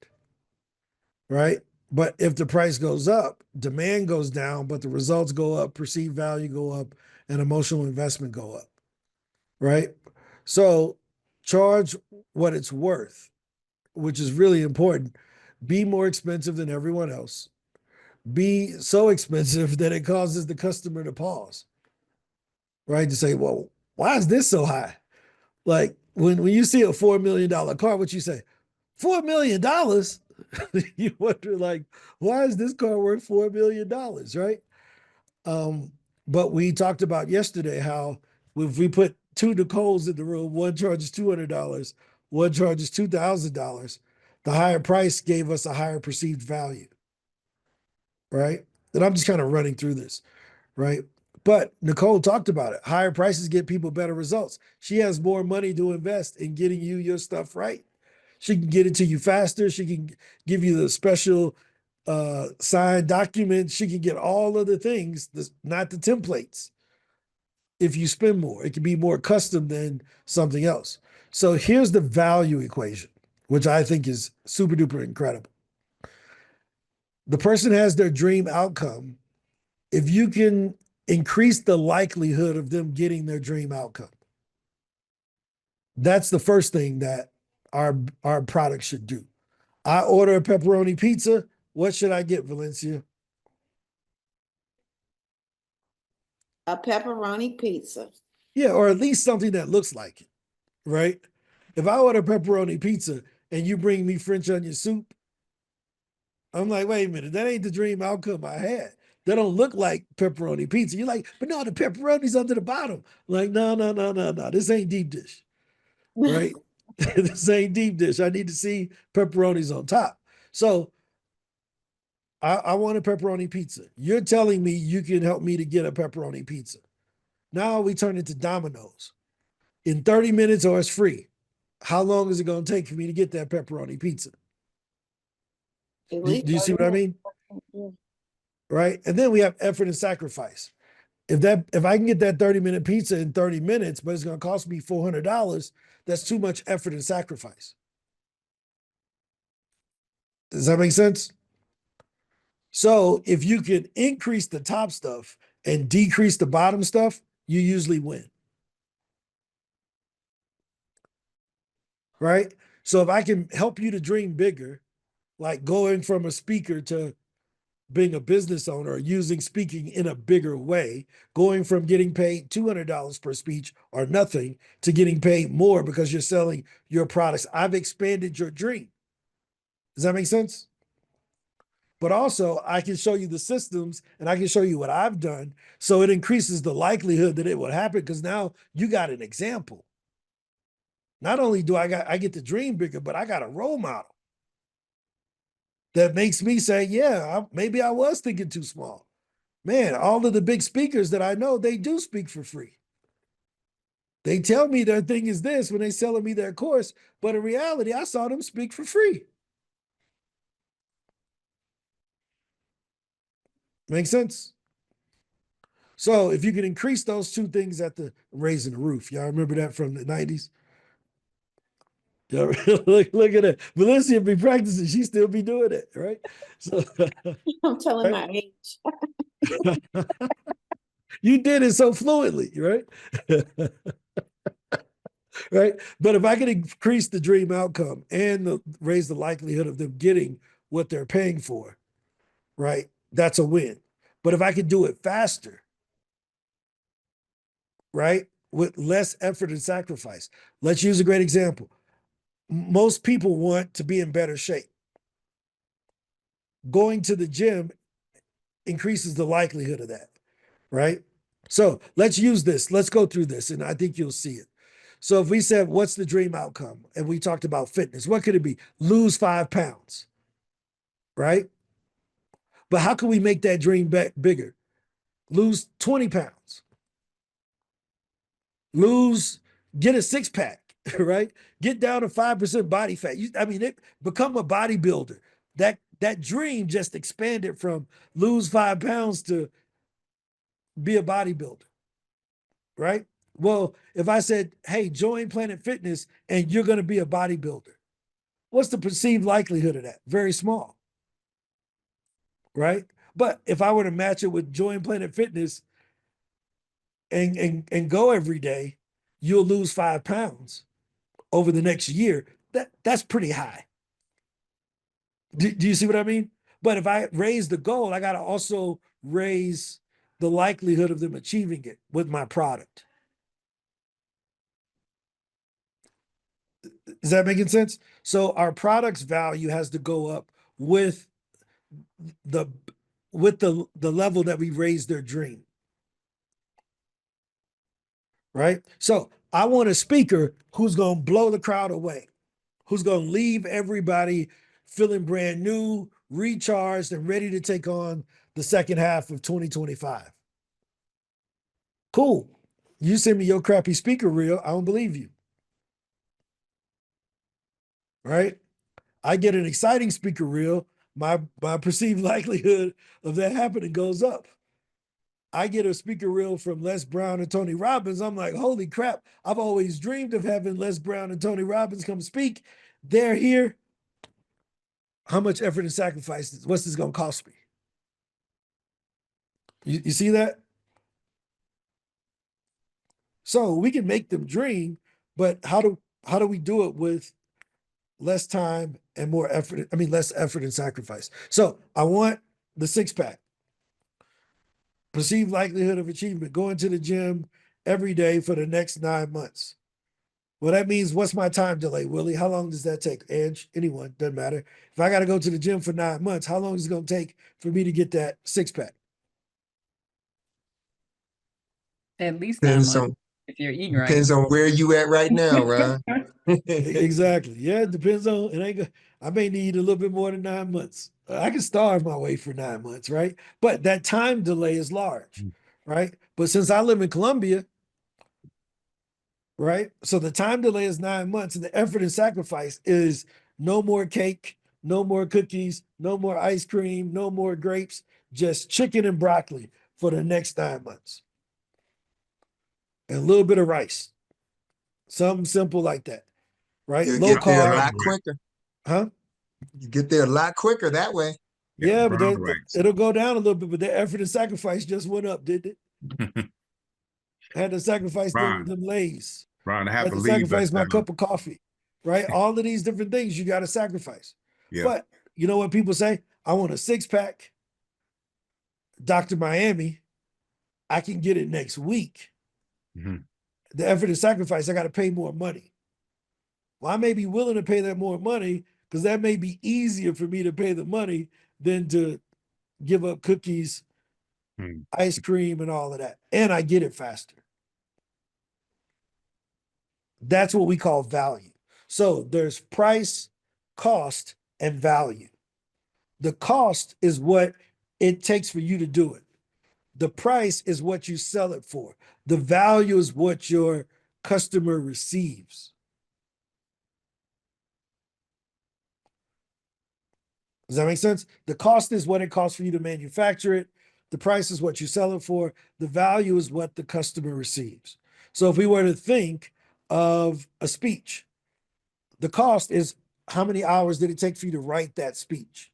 right? But if the price goes up, demand goes down, but the results go up, perceived value go up, and emotional investment go up, right? So charge what it's worth, which is really important. Be more expensive than everyone else. Be so expensive that it causes the customer to pause, right? To say, well, why is this so high? Like when you see a $4 million car, what you say, $4 million? You wonder like, why is this car worth $4 million, right? But we talked about yesterday how if we put two Nicoles in the room, one charges $200, one charges $2,000, the higher price gave us a higher perceived value, right? And I'm just kind of running through this, right? But Nicole talked about it. Higher prices get people better results. She has more money to invest in getting you your stuff right. She can get it to you faster. She can give you the special signed documents. She can get all of the things, not the templates. If you spend more, it can be more custom than something else. So here's the value equation, which I think is super duper incredible. The person has their dream outcome. If you can increase the likelihood of them getting their dream outcome, that's the first thing that our product should do. I order a pepperoni pizza. What should I get, Valencia? A pepperoni pizza. Yeah, or at least something that looks like it, right? If I order pepperoni pizza and you bring me French onion soup, I'm like, wait a minute, that ain't the dream outcome I had. They don't look like pepperoni pizza. You're like, but no, the pepperoni's under the bottom. Like, no. This ain't deep dish, right? This ain't deep dish. I need to see pepperonis on top. So I want a pepperoni pizza. You're telling me you can help me to get a pepperoni pizza. Now we turn it to Domino's. In 30 minutes or it's free. How long is it going to take for me to get that pepperoni pizza? At Do least you see what I mean? Yeah. Right? And then we have effort and sacrifice. If I can get that 30-minute pizza in 30 minutes, but it's going to cost me $400, that's too much effort and sacrifice. Does that make sense? So if you can increase the top stuff and decrease the bottom stuff, you usually win. Right? So if I can help you to dream bigger, like going from a speaker to being a business owner or using speaking in a bigger way, going from getting paid $200 per speech or nothing to getting paid more because you're selling your products. I've expanded your dream. Does that make sense? But also, I can show you the systems and I can show you what I've done. So it increases the likelihood that it will happen because now you got an example. Not only do I get to dream bigger, but I got a role model that makes me say, yeah, maybe I was thinking too small. Man, all of the big speakers that I know, they do speak for free. They tell me their thing is this when they selling me their course, but in reality, I saw them speak for free. Make sense? So if you can increase those two things at the raising the roof, y'all remember that from the 90s? Yeah, look at that. Melissa be practicing, she still be doing it, right? So I'm telling my right? age. You did it so fluently, right? Right? But if I can increase the dream outcome and raise the likelihood of them getting what they're paying for, right? That's a win. But if I can do it faster, right? With less effort and sacrifice. Let's use a great example. Most people want to be in better shape. Going to the gym increases the likelihood of that, right? So let's use this. Let's go through this, and I think you'll see it. So if we said, what's the dream outcome? And we talked about fitness, what could it be? Lose 5 pounds, right? But how can we make that dream bigger? Lose 20 pounds. Get a 6-pack, right? Get down to 5% body fat. Become a bodybuilder. That dream just expanded from lose 5 pounds to be a bodybuilder, right? Well, if I said, hey, join Planet Fitness and you're going to be a bodybuilder, what's the perceived likelihood of that? Very small, right? But if I were to match it with join Planet Fitness and go every day, you'll lose 5 pounds over the next year. That's pretty high. Do you see what I mean? But if I raise the goal, I got to also raise the likelihood of them achieving it with my product. Is that making sense? So our product's value has to go up with the level that we raise their dream. Right? So I want a speaker who's going to blow the crowd away, who's going to leave everybody feeling brand new, recharged, and ready to take on the second half of 2025. Cool. You send me your crappy speaker reel, I don't believe you. Right? I get an exciting speaker reel, my perceived likelihood of that happening goes up. I get a speaker reel from Les Brown and Tony Robbins. I'm like, holy crap, I've always dreamed of having Les Brown and Tony Robbins come speak. They're here. How much effort and sacrifice? What's this going to cost me? You see that? So we can make them dream, but how do we do it with less time and more effort? Less effort and sacrifice. So I want the 6-pack. Perceived likelihood of achievement, going to the gym every day for the next 9 months. Well, that means what's my time delay, Willie? How long does that take? Ange, anyone, doesn't matter. If I got to go to the gym for 9 months, how long is it going to take for me to get that 6-pack? At least 9 Depends months on if you're eating right. depends on where you at right now, Ron. Exactly. Yeah, it depends on I may need a little bit more than 9 months. I can starve my way for 9 months, right? But that time delay is large, right? But since I live in Colombia, right? So the time delay is 9 months, and the effort and sacrifice is no more cake, no more cookies, no more ice cream, no more grapes, just chicken and broccoli for the next 9 months. And a little bit of rice. Something simple like that, right? You'll Low get there a carb. lot quicker. Huh? You get there a lot quicker that way. Yeah, but brown rice. it'll go down a little bit, but the effort and sacrifice just went up, didn't it? I had to sacrifice them Lays. Ron, I I have had to to leave. sacrifice my cup of coffee, right? All of these different things you got to sacrifice. Yeah. But you know what people say? I want a 6-pack. Dr. Miami, I can get it next week. Mhm. The effort and sacrifice, I got to pay more money. Well, I may be willing to pay that more money because that may be easier for me to pay the money than to give up cookies, Hmm. ice cream, and all of that. And I get it faster. That's what we call value. So there's price, cost, and value. The cost is what it takes for you to do it. The price is what you sell it for. The value is what your customer receives. Does that make sense? The cost is what it costs for you to manufacture it. The price is what you sell it for. The value is what the customer receives. So if we were to think of a speech, the cost is how many hours did it take for you to write that speech?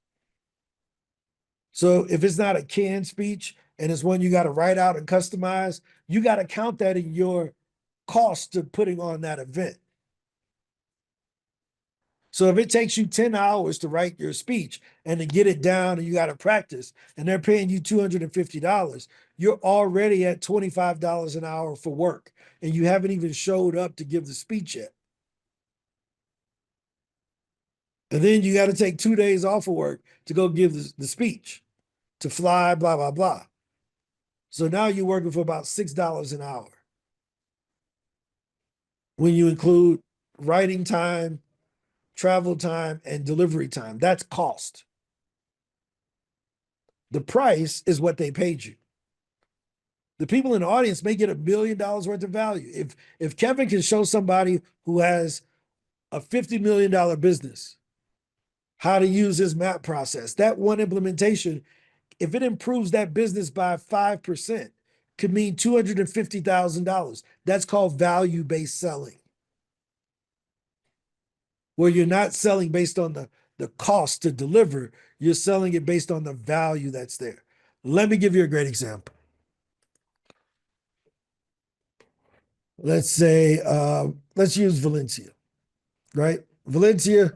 So if it's not a canned speech and it's one you got to write out and customize, you got to count that in your cost to putting on that event. So if it takes you 10 hours to write your speech and to get it down and you got to practice and they're paying you $250, you're already at $25 an hour for work and you haven't even showed up to give the speech yet. And then you got to take 2 days off of work to go give the speech, to fly, blah, blah, blah. So now you're working for about $6 an hour. When you include writing time, travel time, and delivery time, that's cost. The price is what they paid you. The people in the audience may get $1 million worth of value. If Kevin can show somebody who has a $50 million business how to use his map process, that one implementation, if it improves that business by 5%, could mean $250,000. That's called value-based selling, where you're not selling based on the cost to deliver, you're selling it based on the value that's there. Let me give you a great example. Let's say, let's use Valencia, right? Valencia,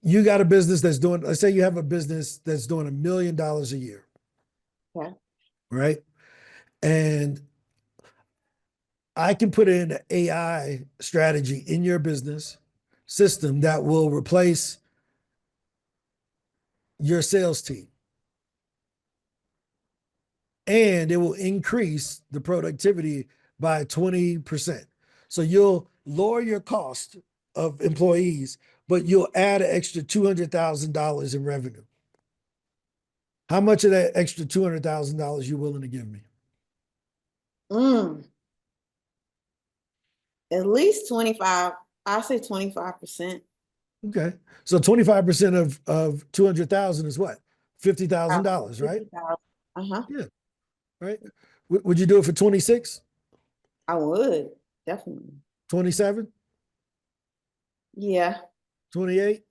you got a business that's doing, let's say you have a business that's doing $1 million a year. Yeah. Right? And I can put in an AI strategy in your business system that will replace your sales team. And it will increase the productivity by 20%. So you'll lower your cost of employees, but you'll add an extra $200,000 in revenue. How much of that extra $200,000 you willing to give me? At least 25. I say 25%. Okay. So 25% of 200,000 is what? $50,000, right? Uh-huh. Yeah. Right. Would you do it for 26? I would, definitely. 27? Yeah. 28?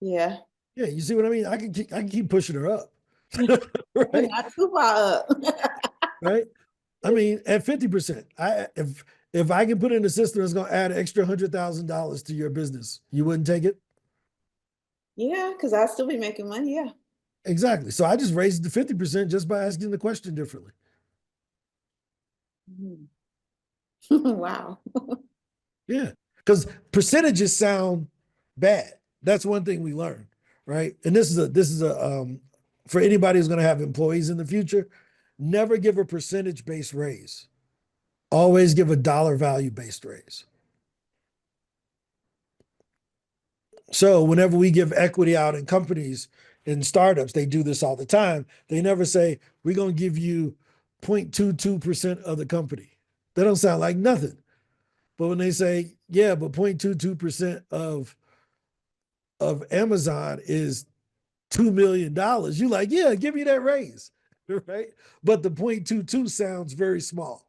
Yeah. Yeah, you see what I mean? I can keep pushing her up. Right? Not too far up. Right? I mean, at 50%, if I can put in a system that's gonna add an extra $100,000 to your business, you wouldn't take it? Yeah, because I'd still be making money. Yeah. Exactly. So I just raised it to 50% just by asking the question differently. Wow. Yeah. Because percentages sound bad. That's one thing we learned, right? And this is a for anybody who's going to have employees in the future, never give a percentage based raise. Always give a dollar value based raise. So whenever we give equity out in companies, in startups, they do this all the time. They never say, we're going to give you 0.22% of the company. That don't sound like nothing. But when they say, yeah, but 0.22% of Amazon is $2 million, you're like, yeah, give me that raise, right? But the 0.22 sounds very small.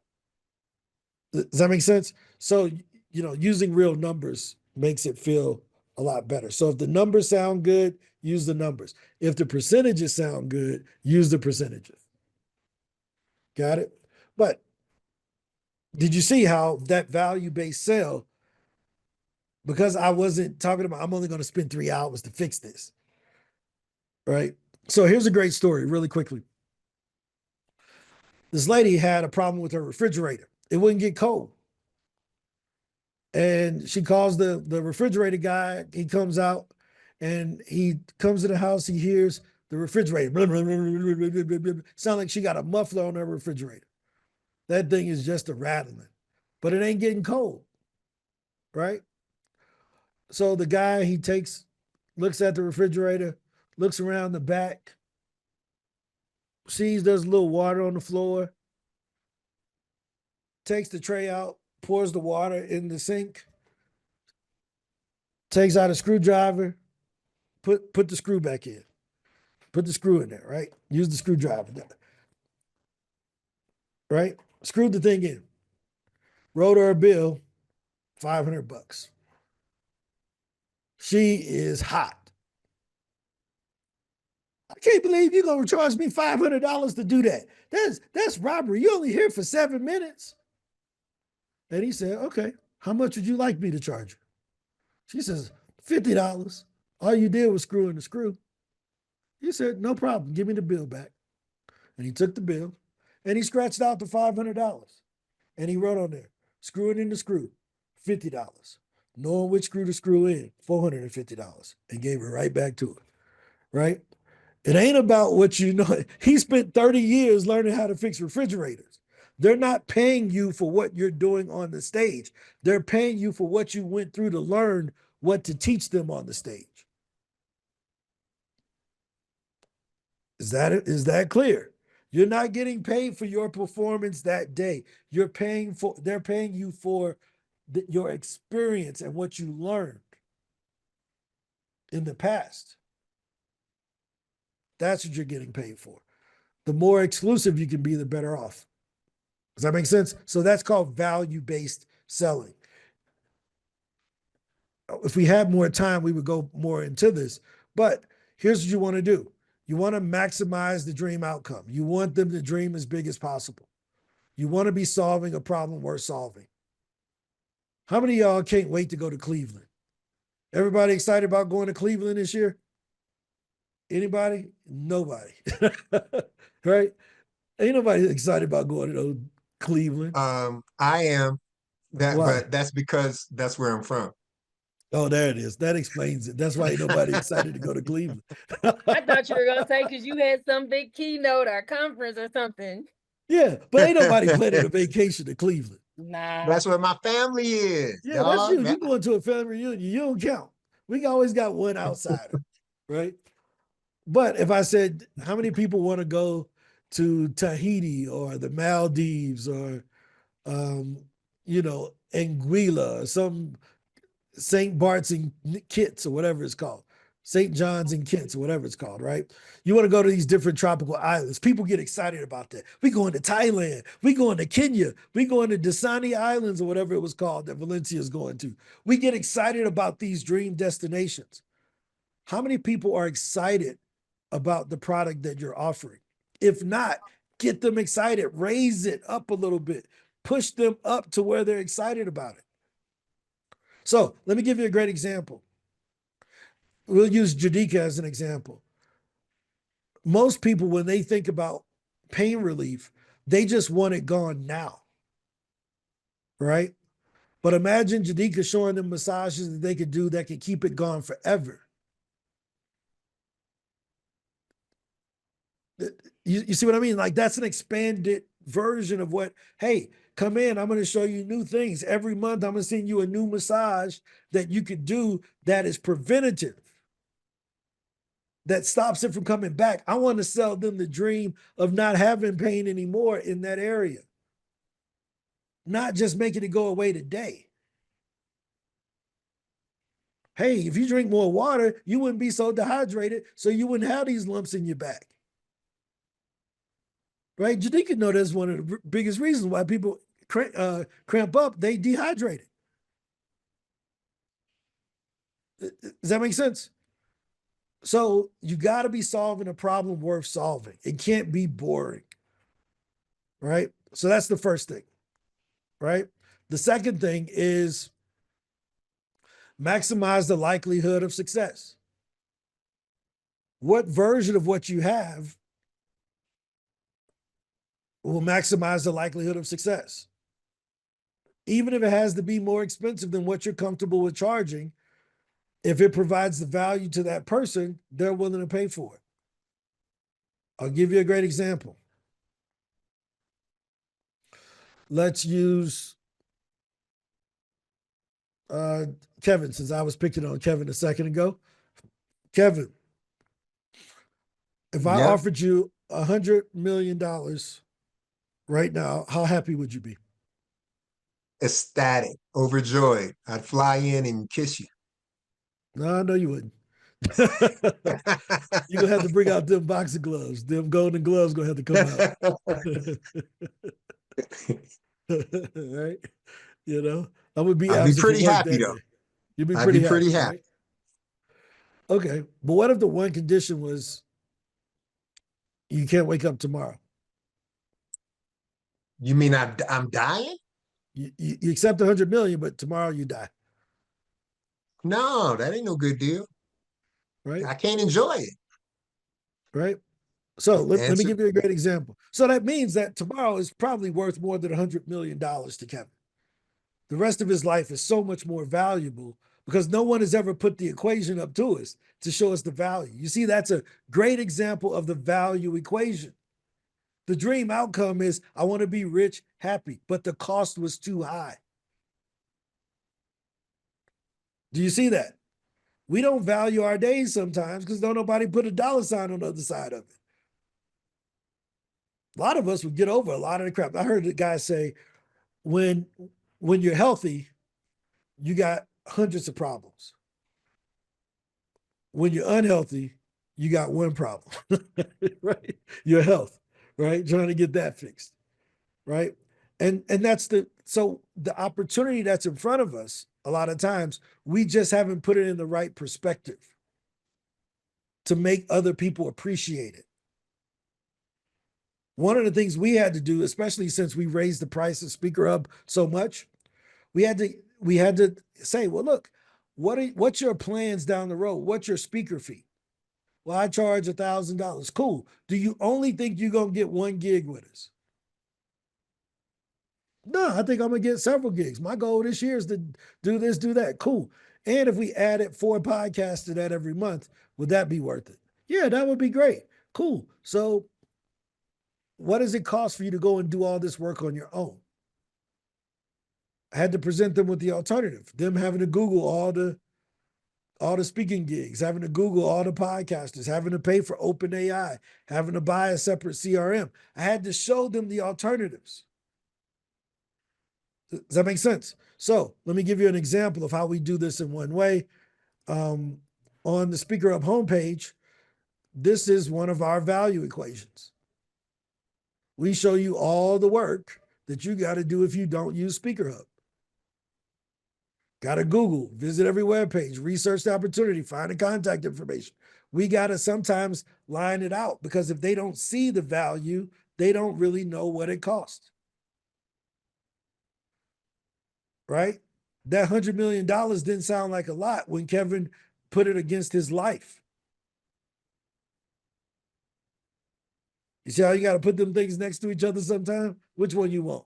Does that make sense? So, using real numbers makes it feel a lot better. So if the numbers sound good, use the numbers. If the percentages sound good, use the percentages. Got it? But did you see how that value-based sale, because I wasn't talking about, I'm only going to spend 3 hours to fix this, right? So here's a great story really quickly. This lady had a problem with her refrigerator. It wouldn't get cold. And she calls the refrigerator guy. He comes out and he comes to the house. He hears the refrigerator. Blah, blah, blah, blah, blah, blah, blah, blah. Sound like she got a muffler on her refrigerator. That thing is just a rattling, but it ain't getting cold, right? So the guy, looks at the refrigerator, looks around the back, sees there's a little water on the floor, takes the tray out, pours the water in the sink, takes out a screwdriver, put the screw back in, put the screw in there, right? Use the screwdriver, right? Screwed the thing in, wrote her a bill, $500. She is hot. I can't believe you're gonna charge me $500 to do that. That's robbery. You're only here for 7 minutes. And he said, okay, how much would you like me to charge you? She says, $50. All you did was screw in the screw. He said, no problem. Give me the bill back. And he took the bill and he scratched out the $500. And he wrote on there, screw it in the screw, $50. Knowing which screw to screw in, $450. And gave it right back to her, right? It ain't about what you know. He spent 30 years learning how to fix refrigerators. They're not paying you for what you're doing on the stage. They're paying you for what you went through to learn what to teach them on the stage. Is that clear? You're not getting paid for your performance that day. They're paying you for your experience and what you learned in the past. That's what you're getting paid for. The more exclusive you can be, the better off. Does that make sense? So that's called value-based selling. If we had more time, we would go more into this. But here's what you want to do. You want to maximize the dream outcome. You want them to dream as big as possible. You want to be solving a problem worth solving. How many of y'all can't wait to go to Cleveland? Everybody excited about going to Cleveland this year? Anybody? Nobody. Right? Ain't nobody excited about going to Cleveland. I am that, Why? but that's because that's where I'm from. Oh, there it is. That explains it. That's why ain't nobody excited to go to Cleveland. I thought you were gonna say because you had some big keynote or conference or something. Yeah, but ain't nobody planning a vacation to Cleveland. Nah. That's where my family is. Yeah, that's dog. you. You going to a family reunion, you don't count. We always got one outsider, right? But if I said, how many people want to go to Tahiti or the Maldives or, Anguilla or some St. Bart's and Kitts or whatever it's called, St. John's and Kitts or whatever it's called, right? You want to go to these different tropical islands. People get excited about that. We going to Thailand. We going to Kenya. We going to Dasani Islands or whatever it was called that Valencia is going to. We get excited about these dream destinations. How many people are excited about the product that you're offering? If not, get them excited. Raise it up a little bit. Push them up to where they're excited about it. So let me give you a great example. We'll use Jadika as an example. Most people, when they think about pain relief, they just want it gone now, right? But imagine Jadika showing them massages that they could do that could keep it gone forever. You see what I mean? Like, that's an expanded version of what, hey, come in, I'm going to show you new things. Every month, I'm going to send you a new massage that you could do that is preventative, that stops it from coming back. I want to sell them the dream of not having pain anymore in that area, not just making it go away today. Hey, if you drink more water, you wouldn't be so dehydrated, so you wouldn't have these lumps in your back. Right? Jadika know that's one of the biggest reasons why people cramp up. They dehydrated. Does that make sense? So you got to be solving a problem worth solving. It can't be boring. Right? So that's the first thing. Right? The second thing is maximize the likelihood of success. what version of what you have will maximize the likelihood of success. Even if it has to be more expensive than what you're comfortable with charging, if it provides the value to that person, they're willing to pay for it. I'll give you a great example. Let's use Kevin, since I was picking on Kevin a second ago. Kevin, if I Yep. offered you $100 million right now, how happy would you be? Ecstatic, overjoyed. I'd fly in and kiss you. No, you wouldn't. You're gonna have to bring out them boxing gloves. Them golden gloves gonna have to come out. Right? You know, I would be I'd be absent pretty from work happy, that though. day. You'd be I'd pretty be happy, pretty happy. right? Okay, but what if the one condition was you can't wake up tomorrow? You mean I'm dying? You accept 100 million, but tomorrow you die, No, that ain't no good deal. right? I can't enjoy it. Right. So let me Answer. give you a great example. So that means that tomorrow is probably worth more than $100 million to Kevin. The rest of his life is so much more valuable because no one has ever put the equation up to us to show us the value. You see, that's a great example of the value equation. The dream outcome is I want to be rich, happy, but the cost was too high. Do you see that? We don't value our days sometimes because don't nobody put a dollar sign on the other side of it. A lot of us would get over a lot of the crap. I heard the guy say, when you're healthy, you got hundreds of problems. When you're unhealthy, you got one problem, right? Your health, right? Trying to get that fixed, right? And that's so the opportunity that's in front of us, a lot of times, we just haven't put it in the right perspective to make other people appreciate it. One of the things we had to do, especially since we raised the price of SpeakerHub so much, we had to say, well, look, what's your plans down the road? What's your speaker fee? Well, I charge $1,000. Cool. Do you only think you're gonna get 1 gig with us? No, I think I'm gonna get several gigs. My goal this year is to do this, do that. Cool. And if we added 4 podcasts to that every month, would that be worth it? Yeah, that would be great. Cool. So what does it cost for you to go and do all this work on your own? I had to present them with the alternative, them having to Google all the speaking gigs, having to Google all the podcasters, having to pay for OpenAI, having to buy a separate CRM. I had to show them the alternatives. Does that make sense? So let me give you an example of how we do this in one way. On the SpeakerHub homepage, this is one of our value equations. We show you all the work that you got to do if you don't use SpeakerHub. Got to Google, visit every webpage, research the opportunity, find the contact information. We got to sometimes line it out because if they don't see the value, they don't really know what it costs. Right? That $100 million didn't sound like a lot when Kevin put it against his life. You see how you got to put them things next to each other sometime? Which one you want?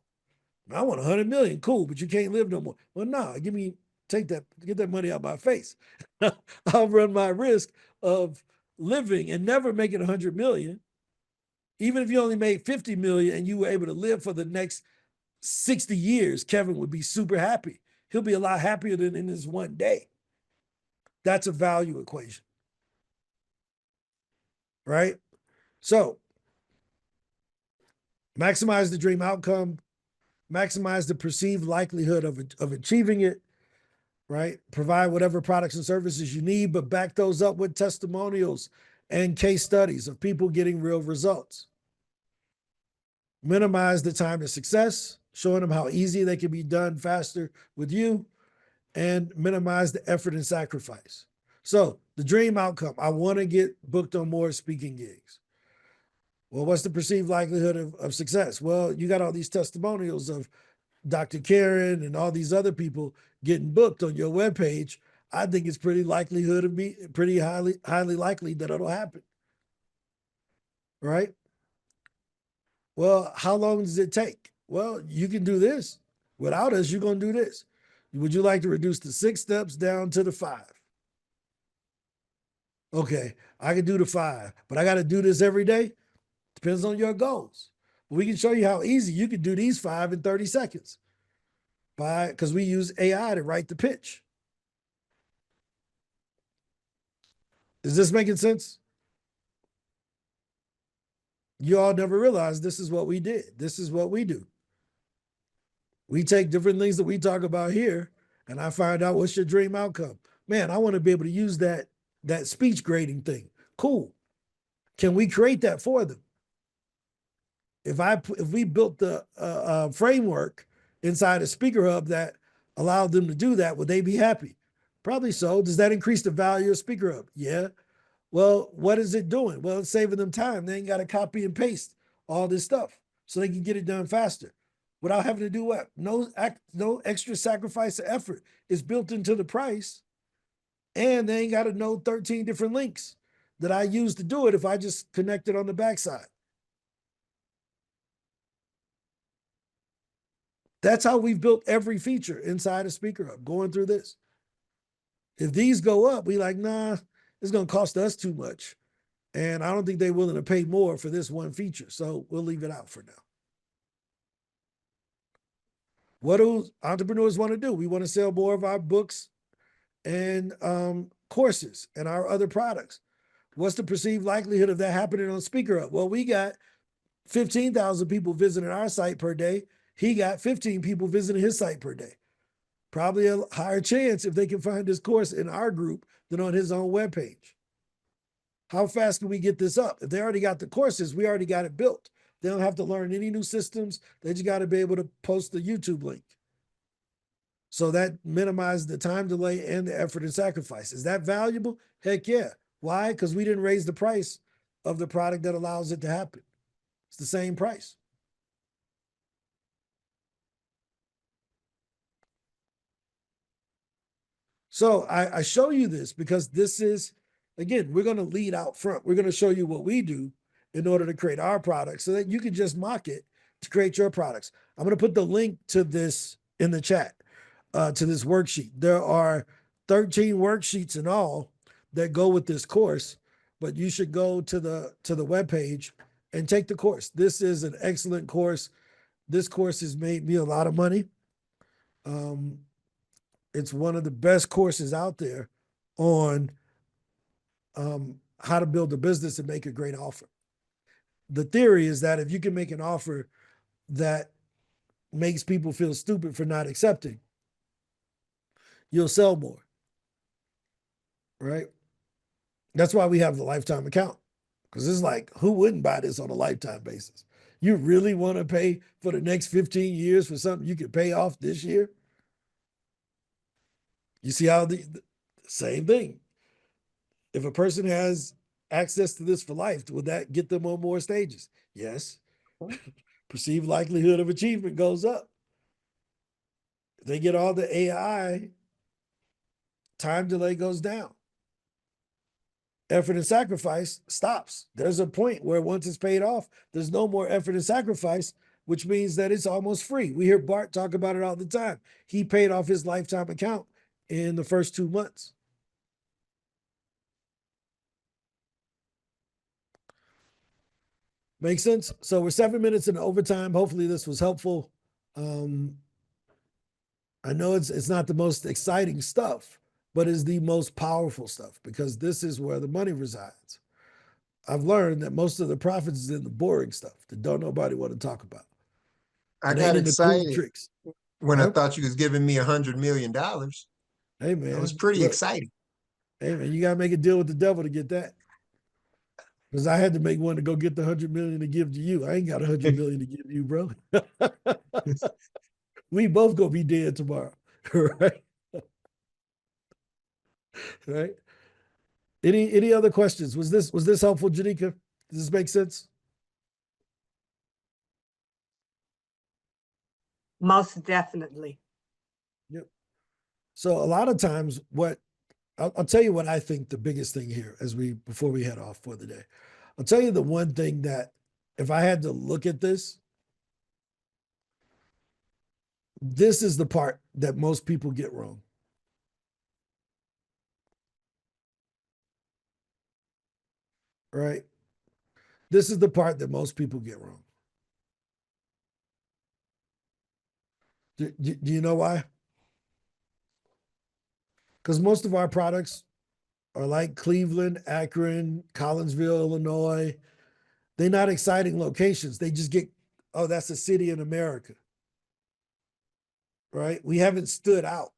I want 100 million. Cool, but you can't live no more. Well, no, get that money out my face. I'll run my risk of living and never making 100 million. Even if you only made 50 million and you were able to live for the next 60 years, Kevin would be super happy. He'll be a lot happier than in this one day. That's a value equation. Right? So, maximize the dream outcome, maximize the perceived likelihood of achieving it, right? Provide whatever products and services you need, but back those up with testimonials and case studies of people getting real results. Minimize the time to success, showing them how easy they can be done faster with you, and minimize the effort and sacrifice. So the dream outcome, I want to get booked on more speaking gigs. Well, what's the perceived likelihood of success? Well, you got all these testimonials of Dr. Karen and all these other people getting booked on your webpage. I think it's pretty highly likely that it'll happen. Right? Well, how long does it take? Well, you can do this. Without us, you're going to do this. Would you like to reduce the 6 steps down to the 5? Okay, I can do the 5, but I got to do this every day. Depends on your goals. We can show you how easy you can do these 5 in 30 seconds because we use AI to write the pitch. Is this making sense? You all never realized this is what we did. This is what we do. We take different things that we talk about here, and I find out what's your dream outcome. Man, I want to be able to use that speech grading thing. Cool. Can we create that for them? If we built the framework inside of SpeakerHub that allowed them to do that, would they be happy? Probably so. Does that increase the value of SpeakerHub? Yeah. Well, what is it doing? Well, it's saving them time. They ain't got to copy and paste all this stuff, so they can get it done faster without having to do what? No extra sacrifice of effort. It's built into the price, and they ain't got to know 13 different links that I use to do it if I just connect it on the backside. That's how we've built every feature inside of SpeakerHub, going through this. If these go up, we like, nah, it's going to cost us too much. And I don't think they're willing to pay more for this one feature. So we'll leave it out for now. What do entrepreneurs want to do? We want to sell more of our books and courses and our other products. What's the perceived likelihood of that happening on SpeakerHub? Well, we got 15,000 people visiting our site per day. He got 15 people visiting his site per day. Probably a higher chance if they can find this course in our group than on his own webpage. How fast can we get this up? If they already got the courses, we already got it built. They don't have to learn any new systems. They just got to be able to post the YouTube link. So that minimizes the time delay and the effort and sacrifice. Is that valuable? Heck yeah. Why? Because we didn't raise the price of the product that allows it to happen. It's the same price. So I show you this because this is, again, we're going to lead out front. We're going to show you what we do in order to create our products so that you can just mock it to create your products. I'm going to put the link to this in the chat, to this worksheet. There are 13 worksheets in all that go with this course, but you should go to the webpage and take the course. This is an excellent course. This course has made me a lot of money. It's one of the best courses out there on how to build a business and make a great offer. The theory is that if you can make an offer that makes people feel stupid for not accepting, you'll sell more, right? That's why we have the lifetime account, because it's like, who wouldn't buy this on a lifetime basis? You really want to pay for the next 15 years for something you could pay off this year? You see how the same thing. If a person has access to this for life, would that get them on more stages? Yes. Perceived likelihood of achievement goes up. If they get all the AI, time delay goes down. Effort and sacrifice stops. There's a point where once it's paid off, there's no more effort and sacrifice, which means that it's almost free. We hear Bart talk about it all the time. He paid off his lifetime account in the first 2 months. Make sense? So we're 7 minutes into overtime. Hopefully this was helpful. I know it's not the most exciting stuff, but it's the most powerful stuff because this is where the money resides. I've learned that most of the profits is in the boring stuff that don't nobody want to talk about. I It got ain't in the cool excited tricks. when Huh? I thought you was giving me $100 million. Hey man, That was pretty look, exciting. hey man, you gotta make a deal with the devil to get that. Because I had to make one to go get the 100 million to give to you. I ain't got 100 million to give you, bro. We both gonna be dead tomorrow, right? Right? Any other questions? Was this helpful, Janika? Does this make sense? Most definitely. Yep. So a lot of times what I'll tell you what I think the biggest thing here before we head off for the day. I'll tell you the one thing that if I had to look at this is the part that most people get wrong. Right? This is the part that most people get wrong. Do you know why? Because most of our products are like Cleveland, Akron, Collinsville, Illinois. They're not exciting locations. They just get, oh, that's a city in America. Right? We haven't stood out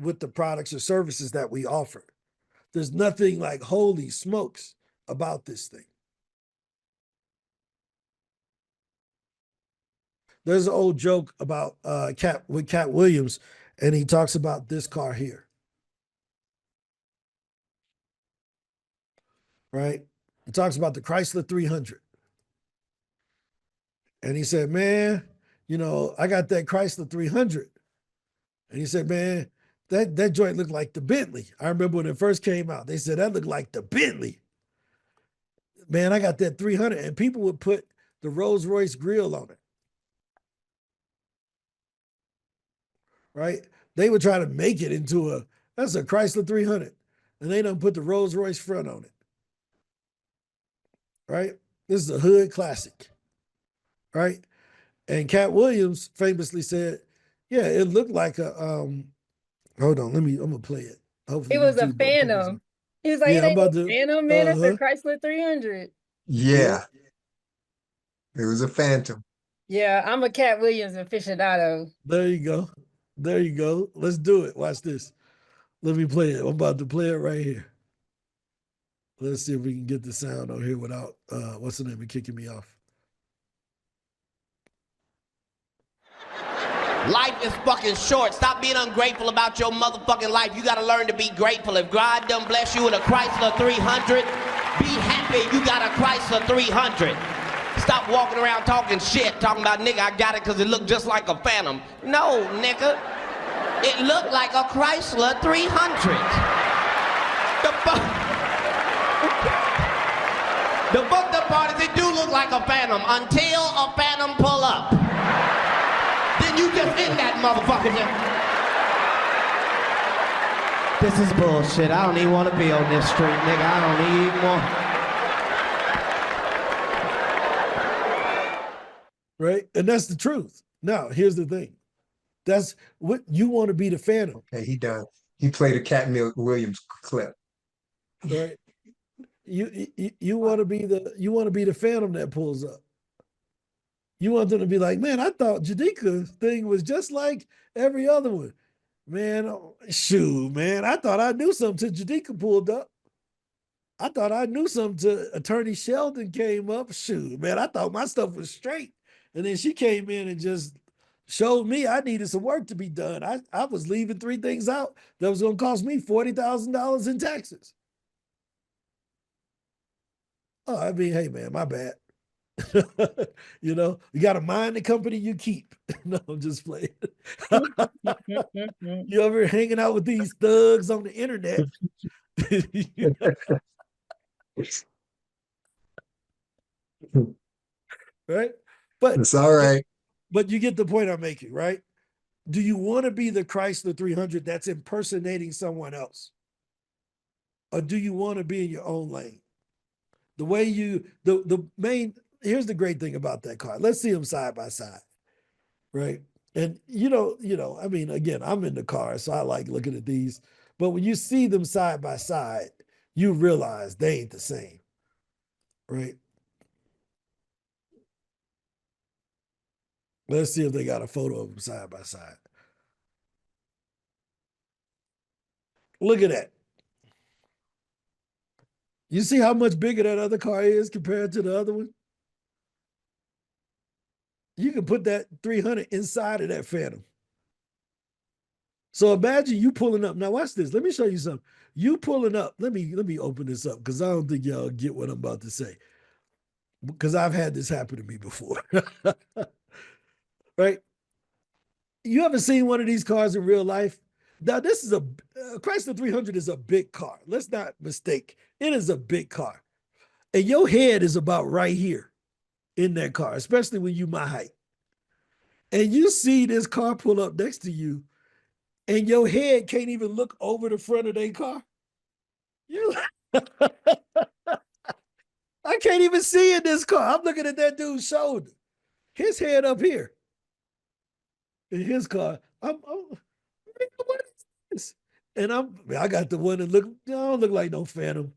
with the products or services that we offer. There's nothing like holy smokes about this thing. There's an old joke about Cat Williams, and he talks about this car here. Right? He talks about the Chrysler 300. And he said, man, you know, I got that Chrysler 300. And he said, man, that joint looked like the Bentley. I remember when it first came out, they said that looked like the Bentley. Man, I got that 300. And people would put the Rolls Royce grill on it. Right? They would try to make it into that's a Chrysler 300. And they don't put the Rolls Royce front on it. Right? This is a hood classic. Right? And Cat Williams famously said, yeah, it looked like a, hold on, I'm going to play it. Hopefully It was a YouTube don't pick this up. Phantom. He was like, Yeah, it I'm ain't about no to, Phantom, man. That's a Chrysler 300. Yeah. It was a Phantom. Yeah, I'm a Cat Williams aficionado. There you go. There you go. Let's do it. Watch this. Let me play it. I'm about to play it right here. Let's see if we can get the sound on here without, what's the name of kicking me off. Life is fucking short. Stop being ungrateful about your motherfucking life. You gotta learn to be grateful. If God done bless you with a Chrysler 300, be happy you got a Chrysler 300. Stop walking around talking shit, talking about, nigga, I got it because it looked just like a Phantom. No, nigga. It looked like a Chrysler 300. The fucked up part is it do look like a Phantom until a Phantom pull up. Then you just in that motherfucker. This is bullshit. I don't even want to be on this street, nigga. I don't even want. Right? And that's the truth. Now, here's the thing. That's what you want to be the Phantom. Okay, he done. He played a Cat Williams clip. Right? You want to be the Phantom that pulls up. You want them to be like, man, I thought Jadika's thing was just like every other one. Man, shoot, man, I thought I knew something till Jadika pulled up. I thought I knew something till Attorney Sheldon came up. Shoot, man, I thought my stuff was straight. And then she came in and just showed me I needed some work to be done. I was leaving 3 things out that was going to cost me $40,000 in taxes. Oh, I mean, hey, man, my bad. You know, you got to mind the company you keep. No, I'm just playing. You ever hanging out with these thugs on the internet? Right? But it's all right. But you get the point I'm making, right? Do you want to be the Chrysler 300 that's impersonating someone else? Or do you want to be in your own lane? The way here's the great thing about that car. Let's see them side by side, right? And I mean, again, I'm in the car, so I like looking at these. But when you see them side by side, you realize they ain't the same, right? Let's see if they got a photo of them side by side. Look at that. You see how much bigger that other car is compared to the other one? You can put that 300 inside of that Phantom. So imagine you pulling up. Now watch this. Let me show you something. You pulling up. Let me open this up because I don't think y'all get what I'm about to say. Because I've had this happen to me before. Right? You ever seen one of these cars in real life? Now this is a Chrysler 300 is a big car. Let's not mistake. It is a big car. And your head is about right here in that car, especially when you my height. And you see this car pull up next to you, and your head can't even look over the front of their car. You I can't even see in this car. I'm looking at that dude's shoulder. His head up here. In his car. What is this? And I got the one that I don't look like no Phantom.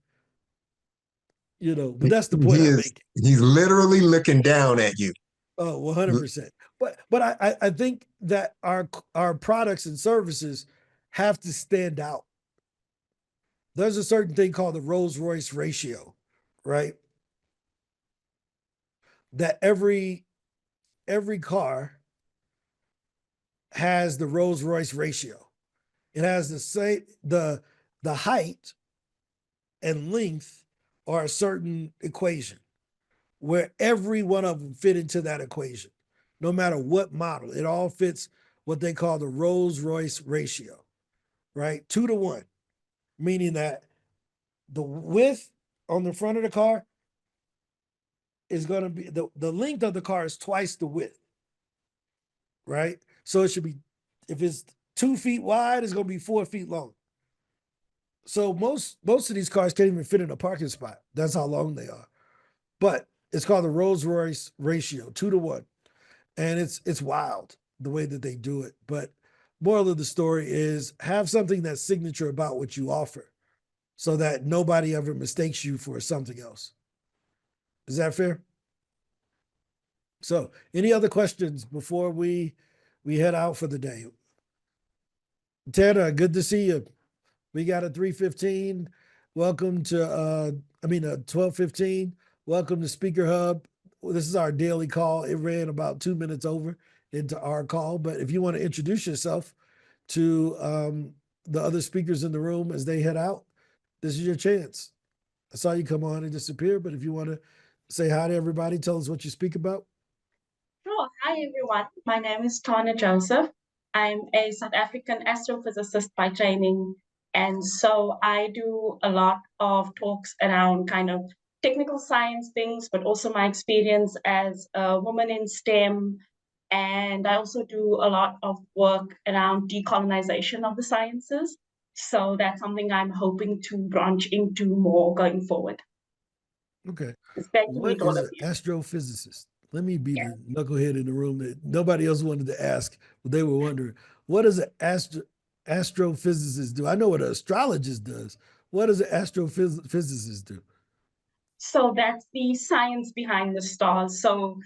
You know, but that's the point I'm making. He's literally looking down at you. Oh, 100%. But I think that our products and services have to stand out. There's a certain thing called the Rolls-Royce ratio, right? That every car has the Rolls-Royce ratio. It has the height and length are a certain equation where every one of them fit into that equation, no matter what model. It all fits what they call the Rolls-Royce ratio, right? 2-to-1, meaning that the width on the front of the car is going to be, the length of the car is twice the width, right? So it should be, if it's 2 feet wide, it's going to be 4 feet long. So most of these cars can't even fit in a parking spot. That's how long they are. But it's called the Rolls-Royce ratio, 2-to-1. And it's wild the way that they do it. But moral of the story is have something that's signature about what you offer so that nobody ever mistakes you for something else. Is that fair? So any other questions before we head out for the day? Tanner, good to see you. We got a 3:15. Welcome to 12:15. Welcome to SpeakerHub. Well, this is our daily call. It ran about 2 minutes over into our call, but if you want to introduce yourself to the other speakers in the room as they head out, this is your chance. I saw you come on and disappear, but if you want to say hi to everybody, tell us what you speak about. Sure. Hi, everyone. My name is Tanya Joseph. I'm a South African astrophysicist by training. And so I do a lot of talks around kind of technical science things, but also my experience as a woman in STEM. And I also do a lot of work around decolonization of the sciences. So that's something I'm hoping to branch into more going forward. Okay. Especially What with all is of an you. astrophysicist? Let me be the knucklehead in the room that nobody else wanted to ask, but they were wondering, what does an astrophysicist do? I know what an astrologist does. What does an astrophysicist do? So that's the science behind the stars. So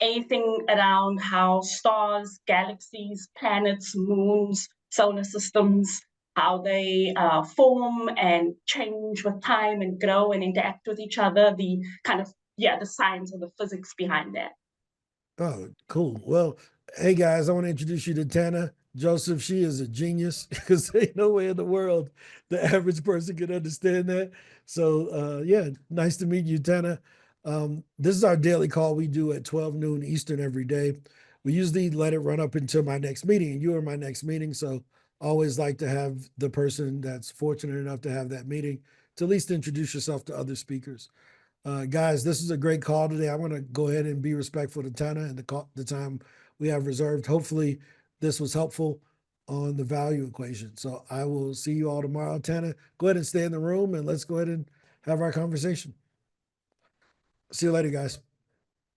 anything around how stars, galaxies, planets, moons, solar systems, how they form and change with time and grow and interact with each other, the kind of, the science or the physics behind that. Oh, cool. Well, hey guys, I want to introduce you to Tana Joseph. She is a genius because there ain't no way in the world the average person could understand that. So yeah, nice to meet you, Tana. This is our daily call we do at 12 noon Eastern every day. We usually let it run up until my next meeting, and you are my next meeting. So always like to have the person that's fortunate enough to have that meeting to at least introduce yourself to other speakers. Guys, this is a great call today. I'm going to go ahead and be respectful to Tana and the time we have reserved. Hopefully this was helpful on the value equation. So I will see you all tomorrow. Tana, go ahead and stay in the room and let's go ahead and have our conversation. See you later, guys.